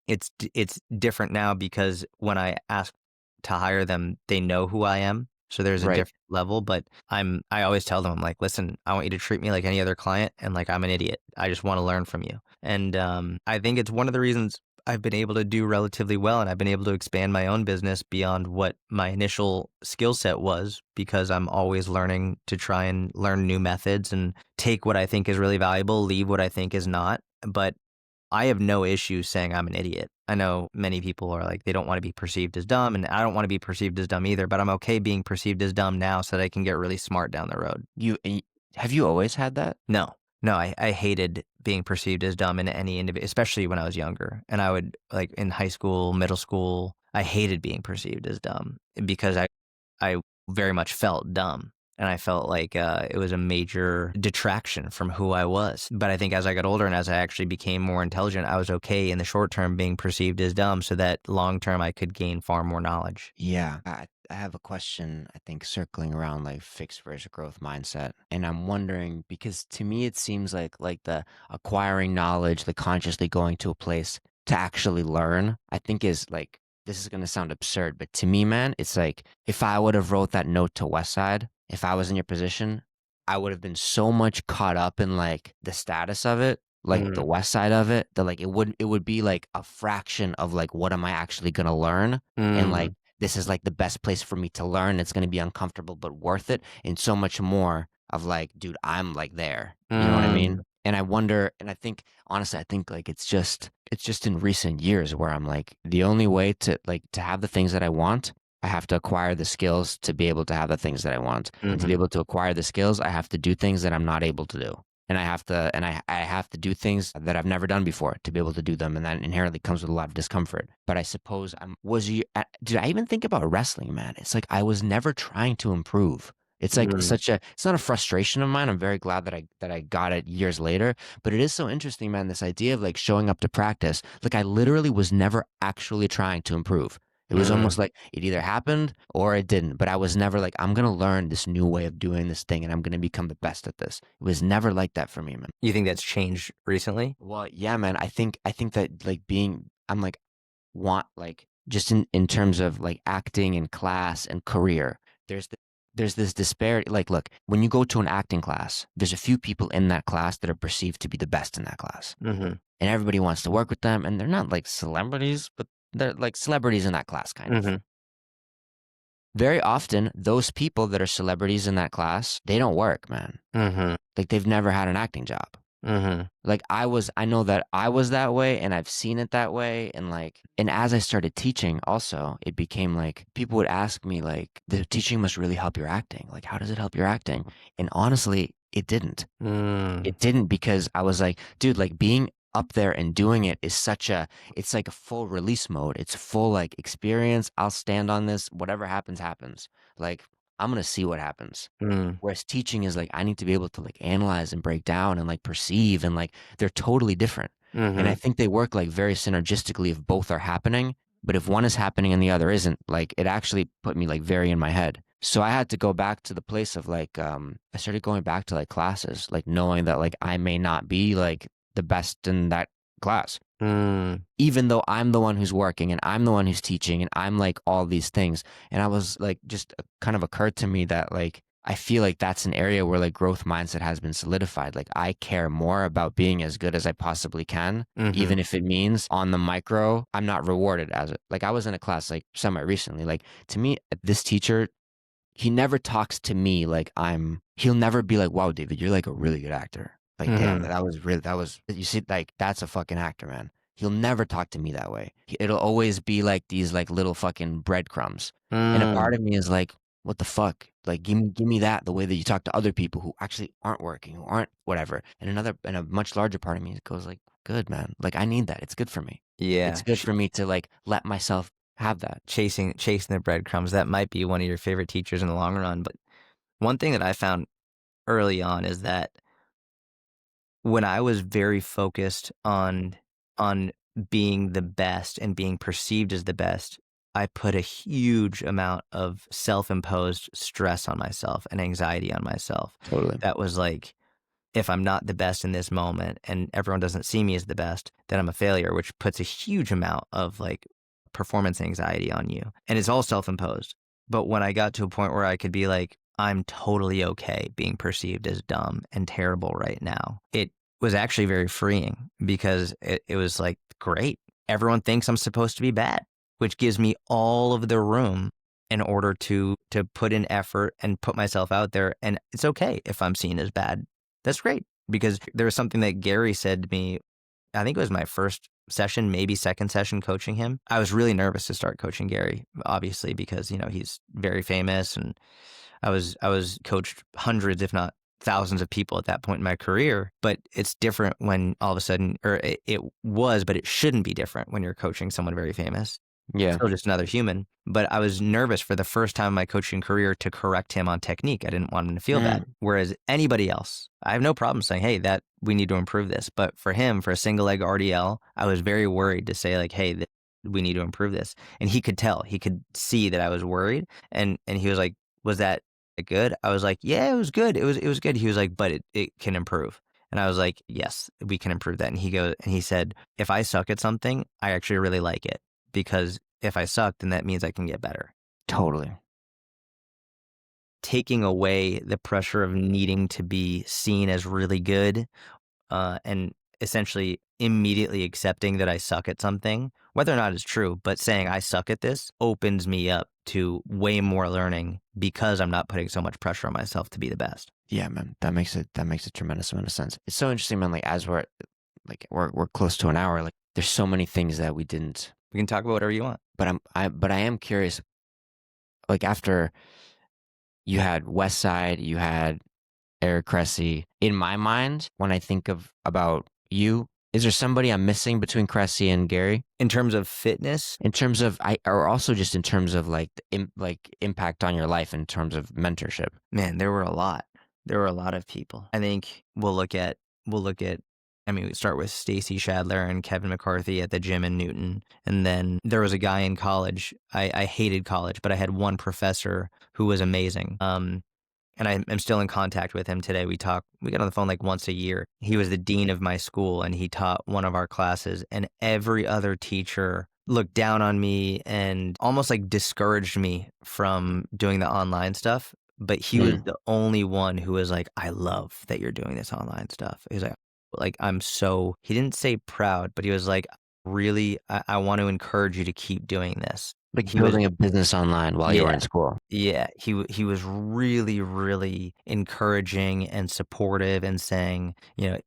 It's different now because when I ask to hire them, they know who I am. So there's a different level, but I always tell them, I'm like, listen, I want you to treat me like any other client, and like I'm an idiot. I just want to learn from you. And I think it's one of the reasons I've been able to do relatively well, and I've been able to expand my own business beyond what my initial skill set was, because I'm always learning to try and learn new methods and take what I think is really valuable, leave what I think is not. But I have no issue saying I'm an idiot. I know many people are like, they don't want to be perceived as dumb, and I don't want to be perceived as dumb either, but I'm okay being perceived as dumb now so that I can get really smart down the road. Have you always had that? No, I hated being perceived as dumb in any individual, especially when I was younger. And I would, like in high school, middle school, I hated being perceived as dumb because I very much felt dumb. And I felt like it was a major detraction from who I was. But I think as I got older and as I actually became more intelligent, I was okay in the short term being perceived as dumb so that long term I could gain far more knowledge. Yeah. I have a question, I think, circling around like fixed versus growth mindset. And I'm wondering, because to me, it seems like the acquiring knowledge, the consciously going to a place to actually learn, I think is like, this is going to sound absurd, but to me, man, it's like if I would have wrote that note to Westside, if I was in your position, I would have been so much caught up in like the status of it, like the west side of it, that like it would be like a fraction of like what am I actually gonna learn, and like this is like the best place for me to learn. It's gonna be uncomfortable but worth it, and so much more of like, dude, I'm like there. You know what I mean? And I wonder, and I think honestly, I think like it's just in recent years where I'm like, the only way to have the things that I want, I have to acquire the skills to be able to have the things that I want. And to be able to acquire the skills, I have to do things that I'm not able to do. And I have to do things that I've never done before to be able to do them. And that inherently comes with a lot of discomfort. But I suppose did I even think about wrestling, man? It's like I was never trying to improve. It's like it's not a frustration of mine. I'm very glad that I got it years later, but it is so interesting, man. This idea of like showing up to practice, like I literally was never actually trying to improve. It was almost like it either happened or it didn't, but I was never like, I'm going to learn this new way of doing this thing and I'm going to become the best at this. It was never like that for me, man. You think that's changed recently? Well, yeah, man. I think that like I'm like, want like just in terms of like acting and class and career, there's the, there's this disparity. Like, look, when you go to an acting class, there's a few people in that class that are perceived to be the best in that class, Mm-hmm. and everybody wants to work with them, and they're not like celebrities, but they're like celebrities in that class, kind of. Mm-hmm. Very often, those people that are celebrities in that class, they don't work, man. Mm-hmm. Like, they've never had an acting job. Mm-hmm. Like, I know that I was that way, and I've seen it that way. And like, and as I started teaching also, it became like people would ask me, like, the teaching must really help your acting. Like, how does it help your acting? And honestly, it didn't. Mm. It didn't, because I was like, dude, like being up there and doing it is it's like a full release mode. It's full like experience. I'll stand on this. Whatever happens, happens. Like, I'm going to see what happens. Mm. Whereas teaching is like, I need to be able to like analyze and break down and like perceive, and like they're totally different. And Mm-hmm. I think they work like very synergistically if both are happening. But if one is happening and the other isn't, like it actually put me like very in my head. So I had to go back to the place of like, I started going back to like classes, like knowing that like I may not be like the best in that class, Mm. even though I'm the one who's working and I'm the one who's teaching and I'm like all these things. And I was like, just kind of occurred to me that like, I feel like that's an area where like growth mindset has been solidified. Like, I care more about being as good as I possibly can, Mm-hmm. even if it means on the micro, I'm not rewarded as it. Like, I was in a class like semi recently, like to me, this teacher, he never talks to me like he'll never be like, wow, David, you're like a really good actor. Like, damn, Mm-hmm. you see, like, that's a fucking actor, man. He'll never talk to me that way. It'll always be like these like little fucking breadcrumbs. And a part Mm. of me is like, what the fuck? Like, give me that the way that you talk to other people who actually aren't working, who aren't whatever. And a much larger part of me goes like, good, man. Like, I need that. It's good for me. It's Yeah. good for me to like let myself have that. Chasing the breadcrumbs. That might be one of your favorite teachers in the long run. But one thing that I found early on is that when I was very focused on being the best and being perceived as the best, I put a huge amount of self-imposed stress on myself and anxiety on myself. Totally. That was like, if I'm not the best in this moment and everyone doesn't see me as the best, then I'm a failure, which puts a huge amount of like performance anxiety on you. And it's all self-imposed. But when I got to a point where I could be like, I'm totally okay being perceived as dumb and terrible right now, it was actually very freeing, because it was like, great. Everyone thinks I'm supposed to be bad, which gives me all of the room in order to put in effort and put myself out there. And it's okay if I'm seen as bad. That's great, because there was something that Gary said to me. I think it was my first session, maybe second session coaching him. I was really nervous to start coaching Gary, obviously, because, he's very famous, and I was coached hundreds, if not thousands of people at that point in my career. But it's different when all of a sudden, or it was, but it shouldn't be different when you're coaching someone very famous. Yeah. Still just another human. But I was nervous for the first time in my coaching career to correct him on technique. I didn't want him to feel bad. Whereas anybody else, I have no problem saying, hey, that we need to improve this. But for him, for a single leg RDL, I was very worried to say like, hey, we need to improve this. And he could tell, he could see that I was worried. And he was like, was that good? I was like, yeah, it was good. It was good. He was like, but it can improve. And I was like, yes, we can improve that. And he said, if I suck at something, I actually really like it, because if I suck, then that means I can get better. Totally. Taking away the pressure of needing to be seen as really good, and essentially immediately accepting that I suck at something, whether or not it's true, but saying I suck at this opens me up to way more learning, because I'm not putting so much pressure on myself to be the best. Yeah, man, that makes a tremendous amount of sense. It's so interesting, man. Like, as we're close to an hour. Like, there's so many things that we didn't. We can talk about whatever you want. But I am curious. Like, after you had West Side, you had Eric Cressy. In my mind, when I think about you, is there somebody I'm missing between Cressy and Gary? In terms of fitness, In terms of or also just in terms of like impact on your life in terms of mentorship. man, there were a lot. There were a lot of people. I think we'll look at. I mean, we start with Stacy Shadler and Kevin McCarthy at the gym in Newton, and then there was a guy in college. I hated college, but I had one professor who was amazing. And I'm still in contact with him today. We got on the phone like once a year. He was the dean of my school, and he taught one of our classes, and every other teacher looked down on me and almost like discouraged me from doing the online stuff. But he was Mm. the only one who was like, I love that you're doing this online stuff. He was like, I'm so, he didn't say proud, but he was like, really, I want to encourage you to keep doing this. Like He was, building a business online while you were yeah, in school. yeah, he was really, really encouraging and supportive and saying,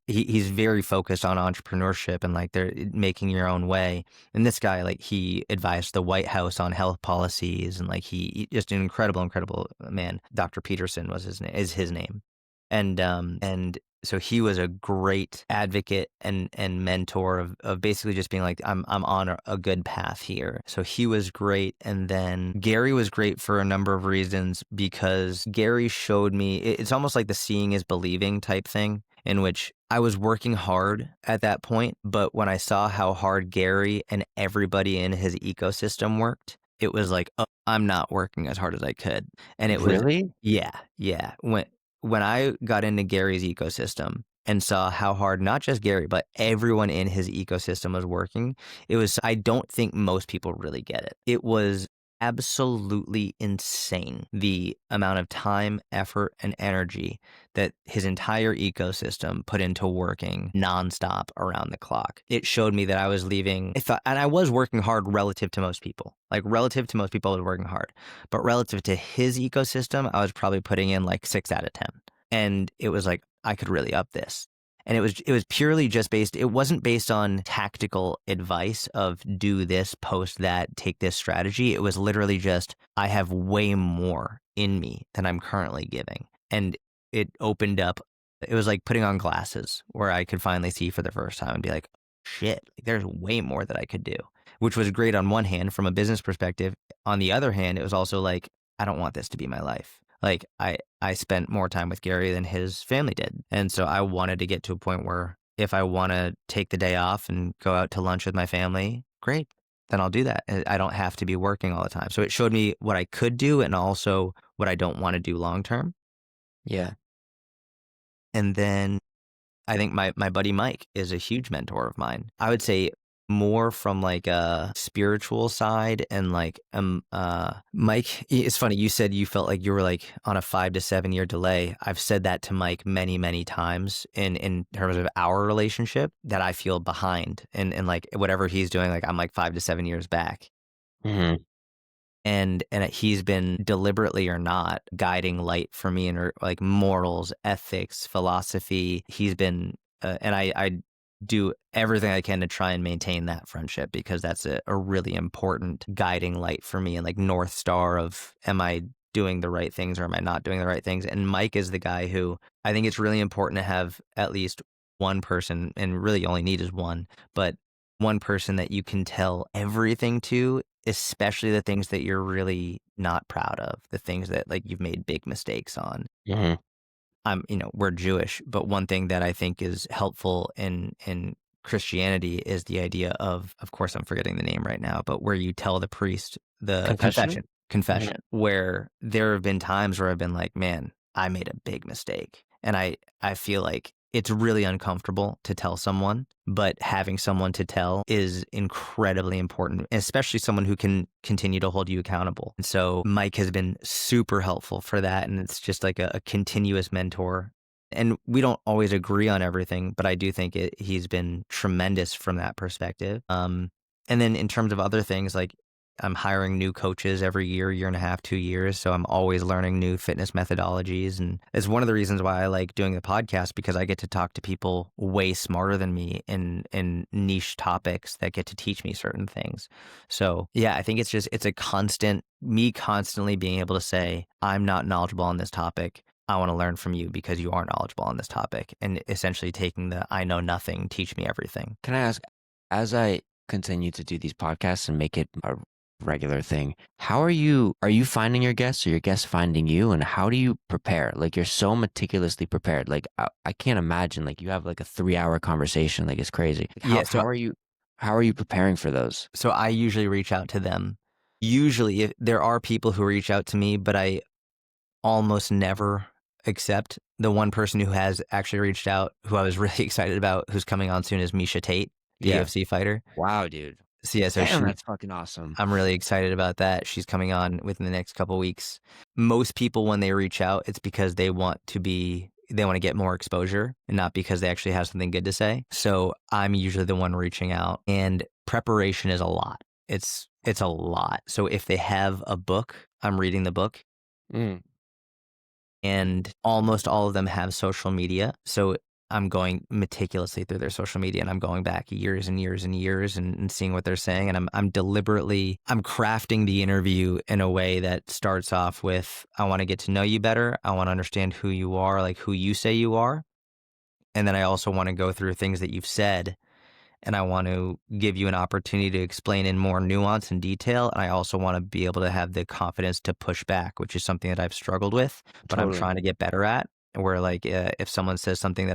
he's very focused on entrepreneurship and like they're making your own way. And this guy, like he advised the White House on health policies and like he just an incredible, incredible man. Dr. Peterson was is his name. And so he was a great advocate and mentor of basically just being like, I'm on a good path here. So he was great. And then Gary was great for a number of reasons because Gary showed me, it's almost like the seeing is believing type thing, in which I was working hard at that point. But when I saw how hard Gary and everybody in his ecosystem worked, it was like, oh, I'm not working as hard as I could. And it was, Really? yeah, yeah. When I got into Gary's ecosystem and saw how hard not just Gary, but everyone in his ecosystem was working, I don't think most people really get it. It was absolutely insane the amount of time, effort, and energy that his entire ecosystem put into working nonstop around the clock. It showed me that I was leaving, and I was working hard relative to most people. Like relative to most people, I was working hard. But relative to his ecosystem, I was probably putting in like 6 out of 10. And it was like, I could really up this. And it was purely just it wasn't based on tactical advice of do this, post that, take this strategy. It was literally just, I have way more in me than I'm currently giving. And it opened up, it was like putting on glasses where I could finally see for the first time and be like, shit, there's way more that I could do, which was great on one hand from a business perspective. On the other hand, it was also like, I don't want this to be my life. Like I spent more time with Gary than his family did. And so I wanted to get to a point where if I want to take the day off and go out to lunch with my family, great, then I'll do that. I don't have to be working all the time. So it showed me what I could do and also what I don't want to do long term. Yeah. And then I think my buddy Mike is a huge mentor of mine. I would say more from like a spiritual side and like Mike, it's funny, you said you felt like you were like on a 5 to 7 year delay. I've said that to Mike many times in terms of our relationship, that I feel behind and like whatever he's doing, like I'm like 5 to 7 years back. Hmm. And he's been deliberately or not guiding light for me in like morals, ethics, philosophy. He's been and I do everything I can to try and maintain that friendship because that's a really important guiding light for me and like North Star of, am I doing the right things or am I not doing the right things? And Mike is the guy who I think it's really important to have at least one person, and really you only need is one, but one person that you can tell everything to, especially the things that you're really not proud of, the things that like you've made big mistakes on. Hmm. We're Jewish, but one thing that I think is helpful in Christianity is the idea of course, I'm forgetting the name right now, but where you tell the priest the Confession? confession, where there have been times where I've been like, man, I made a big mistake. And I feel like it's really uncomfortable to tell someone, but having someone to tell is incredibly important, especially someone who can continue to hold you accountable. And so Mike has been super helpful for that. And it's just like a continuous mentor. And we don't always agree on everything, but I do think he's been tremendous from that perspective. And then in terms of other things, like I'm hiring new coaches every year and a half, 2 years. So I'm always learning new fitness methodologies. And it's one of the reasons why I like doing the podcast, because I get to talk to people way smarter than me in niche topics that get to teach me certain things. So yeah, I think it's a constant, me constantly being able to say, I'm not knowledgeable on this topic. I want to learn from you because you are knowledgeable on this topic, and essentially taking the I know nothing, teach me everything. Can I ask, as I continue to do these podcasts and make it a regular thing, how are you finding your guests or your guests finding you, and how do you prepare? Like, you're so meticulously prepared. Like I can't imagine, like, you have like a 3-hour conversation. Like, it's crazy. Like, Yeah. So how are you preparing for those? So I usually reach out to them. Usually if there are people who reach out to me, but I almost never accept. The one person who has actually reached out, who I was really excited about, who's coming on soon, is Misha Tate, the Yeah. UFC fighter. Wow, dude. So yeah, so Damn, she that's fucking awesome. I'm really excited about that. She's coming on within the next couple weeks. Most people, when they reach out, it's because they want to get more exposure and not because they actually have something good to say. So I'm usually the one reaching out, and preparation is a lot. It's a lot. So if they have a book, I'm reading the book, Mm, and almost all of them have social media. So I'm going meticulously through their social media, and I'm going back years and years and years and seeing what they're saying. And I'm crafting the interview in a way that starts off with, I want to get to know you better. I want to understand who you are, like who you say you are. And then I also want to go through things that you've said, and I want to give you an opportunity to explain in more nuance and detail. And I also want to be able to have the confidence to push back, which is something that I've struggled with, but I'm totally. trying to get better at. Where like if someone says something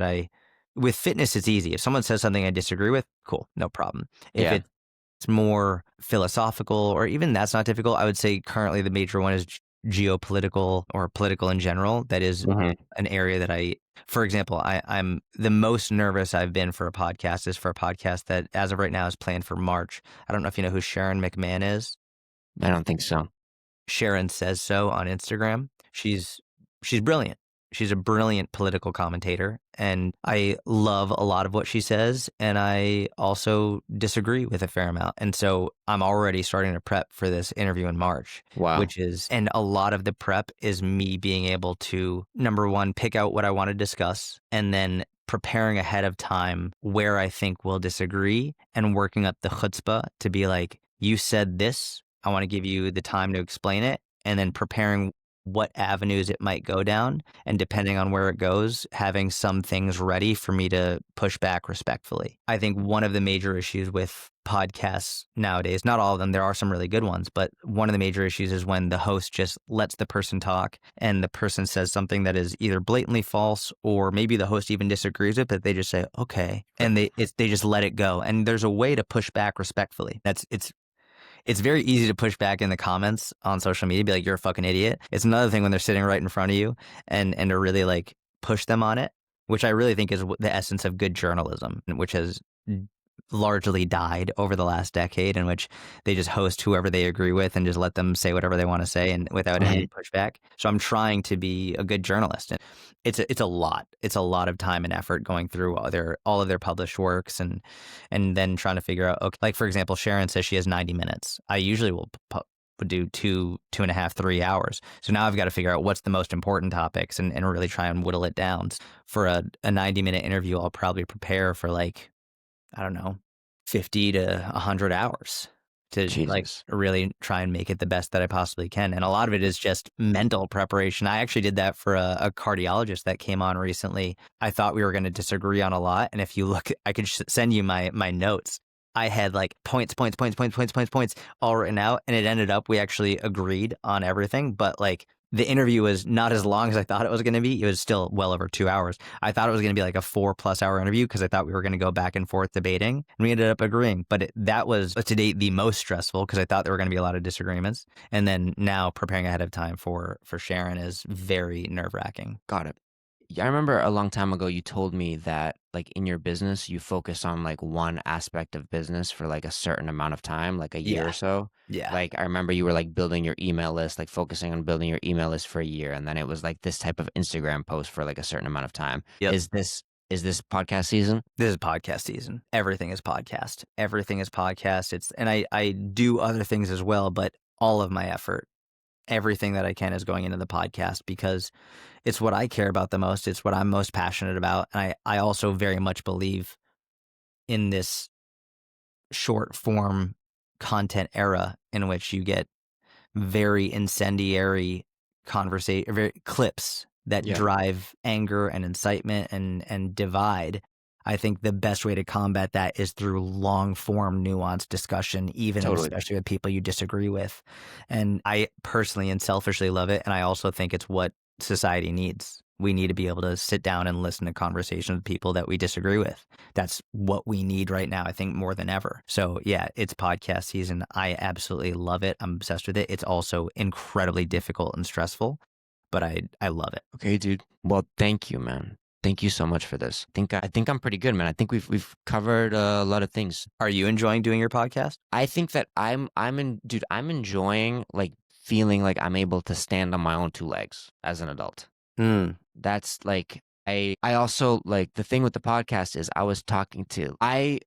with fitness, it's easy. If someone says something I disagree with, cool, no problem. If Yeah, it's more philosophical, or even that's not difficult, I would say currently the major one is geopolitical or political in general. That is hmm, an area that for example, I'm the most nervous I've been for a podcast is for a podcast that as of right now is planned for March. I don't know if you know who Sharon McMahon is. I don't think so. Sharon Says So on Instagram. She's brilliant. She's a brilliant political commentator, and I love a lot of what she says, and I also disagree with a fair amount. And so I'm already starting to prep for this interview in March, Wow, and a lot of the prep is me being able to, number one, pick out what I want to discuss, and then preparing ahead of time where I think we'll disagree and working up the chutzpah to be like, you said this, I want to give you the time to explain it, and then preparing what avenues it might go down. And depending on where it goes, having some things ready for me to push back respectfully. I think one of the major issues with podcasts nowadays, not all of them, there are some really good ones, but one of the major issues is when the host just lets the person talk and the person says something that is either blatantly false, or maybe the host even disagrees with it, but they just say, okay. And they just let it go. And there's a way to push back respectfully. It's very easy to push back in the comments on social media, be like, you're a fucking idiot. It's another thing when they're sitting right in front of you and to really like push them on it, which I really think is the essence of good journalism, which has largely died over the last decade, in which they just host whoever they agree with and just let them say whatever they want to say and without hmm, any pushback. So I'm trying to be a good journalist. And it's a lot. It's a lot of time and effort going through all of their published works and then trying to figure out, okay, like for example, Sharon says she has 90 minutes. I usually would do 2.5, 3 hours. So now I've got to figure out what's the most important topics and really try and whittle it down. For a 90-minute interview, I'll probably prepare for like, I don't know, 50 to 100 hours to like Jesus. really try and make it the best that I possibly can. And a lot of it is just mental preparation. I actually did that for a cardiologist that came on recently. I thought we were going to disagree on a lot. And if you look, I could send you my notes. I had like points all written out, and it ended up we actually agreed on everything. But like the interview was not as long as I thought it was going to be. It was still well over 2 hours. I thought it was going to be like a 4+ hour interview because I thought we were going to go back and forth debating, and we ended up agreeing. But that was to date the most stressful because I thought there were going to be a lot of disagreements. And then now preparing ahead of time for Sharon is very nerve wracking. Got it. Yeah, I remember a long time ago you told me that like in your business you focus on like one aspect of business for like a certain amount of time, like a year or Yeah. so. Yeah. Like I remember you were like building your email list, like focusing on building your email list for a year, and then it was like this type of Instagram post for like a certain amount of time. Yep. Is this podcast season? This is podcast season. Everything is podcast. Everything is podcast. And I do other things as well, but all of my effort, everything that I can is going into the podcast because it's what I care about the most. It's what I'm most passionate about. And I also very much believe in this short form content era in which you get very incendiary conversation, very clips that Yeah, drive anger and incitement and divide. I think the best way to combat that is through long form, nuanced discussion, even and totally. especially with people you disagree with. And I personally and selfishly love it. And I also think it's what society needs. We need to be able to sit down and listen to conversations with people that we disagree with. That's what we need right now, I think, more than ever. So yeah, it's podcast season. I absolutely love it. I'm obsessed with it. It's also incredibly difficult and stressful, but I love it. Okay, dude. Well, thank you, man. Thank you so much for this. I think I'm pretty good, man. I think we've covered a lot of things. Are you enjoying doing your podcast? I think that dude, I'm enjoying like feeling like I'm able to stand on my own two legs as an adult. Mm, That's like I also like the thing with the podcast is I was talking to I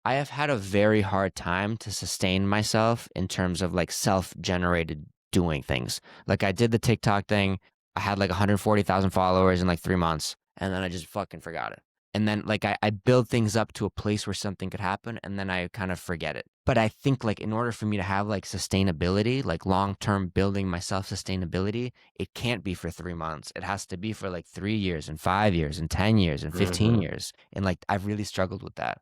have had a very hard time to sustain myself in terms of like self-generated doing things. Like I did the TikTok thing. I had like 140,000 followers in like 3 months, and then I just fucking forgot it. And then like I build things up to a place where something could happen, and then I kind of forget it. But I think like in order for me to have like sustainability, like long-term building my self-sustainability, it can't be for 3 months. It has to be for like 3 years and 5 years and 10 years and 15 hmm. years. And like I've really struggled with that.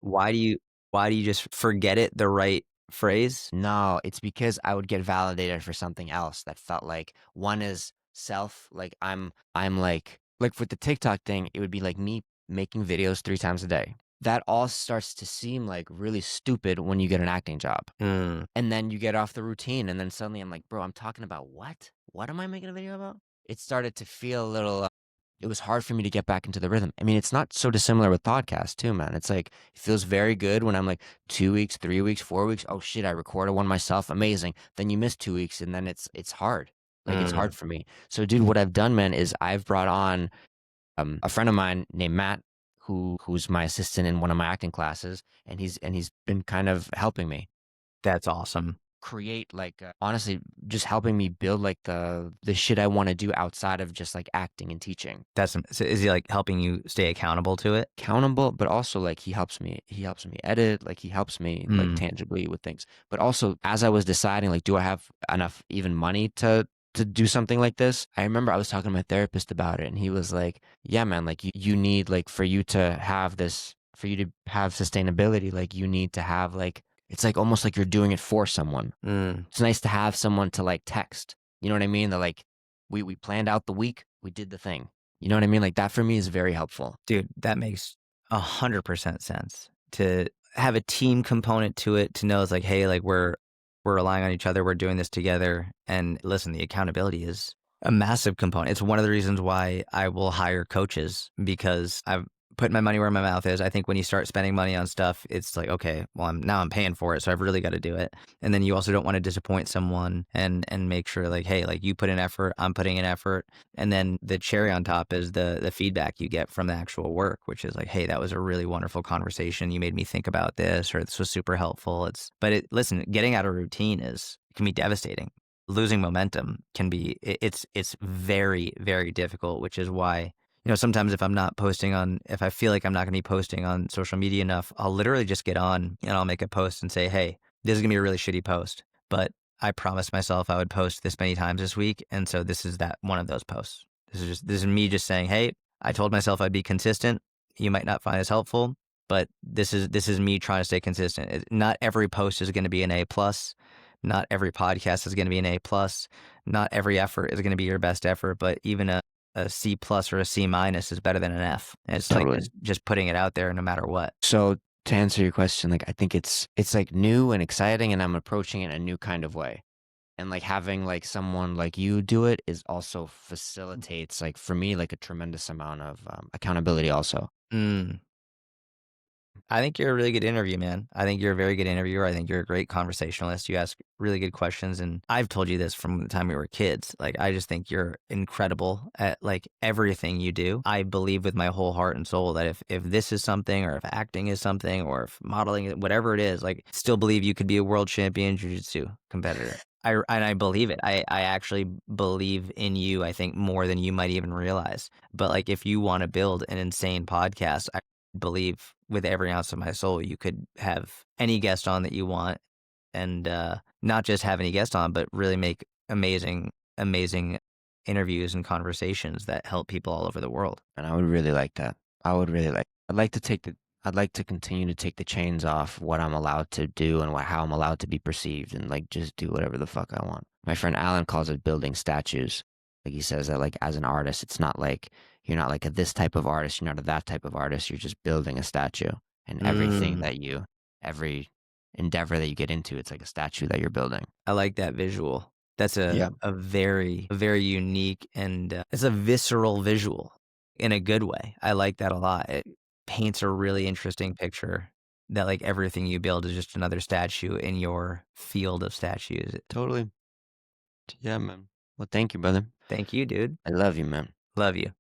Why do you why do you just forget it the right phrase? No, it's because I would get validated for something else that felt like one is self, like I'm like with the TikTok thing, it would be like me making videos 3 times a day. That all starts to seem like really stupid when you get an acting job. Mm, And then you get off the routine, and then suddenly I'm like, bro, I'm talking about what? What am I making a video about? It started to feel a little it was hard for me to get back into the rhythm. I mean, it's not so dissimilar with podcasts too, man. It's like it feels very good when I'm like 2 weeks, 3 weeks, 4 weeks. Oh shit, I recorded one myself. Amazing. Then you miss 2 weeks, and then it's hard. Like it's hard mm. for me. So, dude, what I've done, man, is I've brought on a friend of mine named Matt, who's my assistant in one of my acting classes, and he's been kind of helping me That's awesome. create like honestly just helping me build like the shit I want to do outside of just like acting and teaching. So is he like helping you stay accountable to it? Accountable, but also like he helps me edit, like he helps me like Mm, tangibly with things. But also as I was deciding like do I have enough even money to do something like this, I remember I was talking to my therapist about it, and he was like, yeah man, like you need like for you to have this, for you to have sustainability, like you need to have like it's like almost like you're doing it for someone. mm. It's nice to have someone to like text. You know what I mean? They're like, we planned out the week, we did the thing. You know what I mean? Like that for me is very helpful. Dude, that makes 100% sense. To have a team component to it, to know it's like, hey, like we're relying on each other, we're doing this together. And listen, the accountability is a massive component. It's one of the reasons why I will hire coaches, because I've put my money where my mouth is. I think when you start spending money on stuff, it's like, okay, well, I'm paying for it, so I've really got to do it. And then you also don't want to disappoint someone, and make sure like, hey, like you put in effort, I'm putting in effort. And then the cherry on top is the feedback you get from the actual work, which is like, hey, that was a really wonderful conversation. You made me think about this, or this was super helpful. Listen, getting out of routine can be devastating. Losing momentum can be, it's very, very difficult, which is why, sometimes if I feel like I'm not going to be posting on social media enough, I'll literally just get on and I'll make a post and say, hey, this is going to be a really shitty post, but I promised myself I would post this many times this week. And so this is that one of those posts. This is me just saying, hey, I told myself I'd be consistent. You might not find this helpful, but this is me trying to stay consistent. Not every post is going to be an A plus. Not every podcast is going to be an A plus. Not every effort is going to be your best effort, but even a C plus or a C minus is better than an F. And it's like Totally. just putting it out there no matter what. So to answer your question, like I think it's like new and exciting, and I'm approaching it in a new kind of way. And like having like someone like you do it is also facilitates like for me like a tremendous amount of accountability also. Mm. I think you're a really good interview, man. I think you're a very good interviewer. I think you're a great conversationalist. You ask really good questions. And I've told you this from the time we were kids. Like, I just think you're incredible at like everything you do. I believe with my whole heart and soul that if this is something, or if acting is something, or if modeling, whatever it is, like, still believe you could be a world champion jiu-jitsu competitor. I believe it. I actually believe in you, I think, more than you might even realize. But like, if you want to build an insane podcast, I believe with every ounce of my soul you could have any guest on that you want, and not just have any guest on, but really make amazing interviews and conversations that help people all over the world. And I would really like that. I would really like. I'd like to I'd like to continue to take the chains off what I'm allowed to do and how I'm allowed to be perceived, and like just do whatever the fuck I want. My friend Alan calls it building statues. Like he says that like as an artist, it's not like you're not like a this type of artist, you're not a that type of artist. You're just building a statue, and Mm, every endeavor that you get into, it's like a statue that you're building. I like that visual. That's Yeah. a very, very unique, and it's a visceral visual. in a good way. I like that a lot. It paints a really interesting picture that, like, everything you build is just another statue in your field of statues. Totally. Yeah, man. Well, thank you, brother. Thank you, dude. I love you, man. Love you.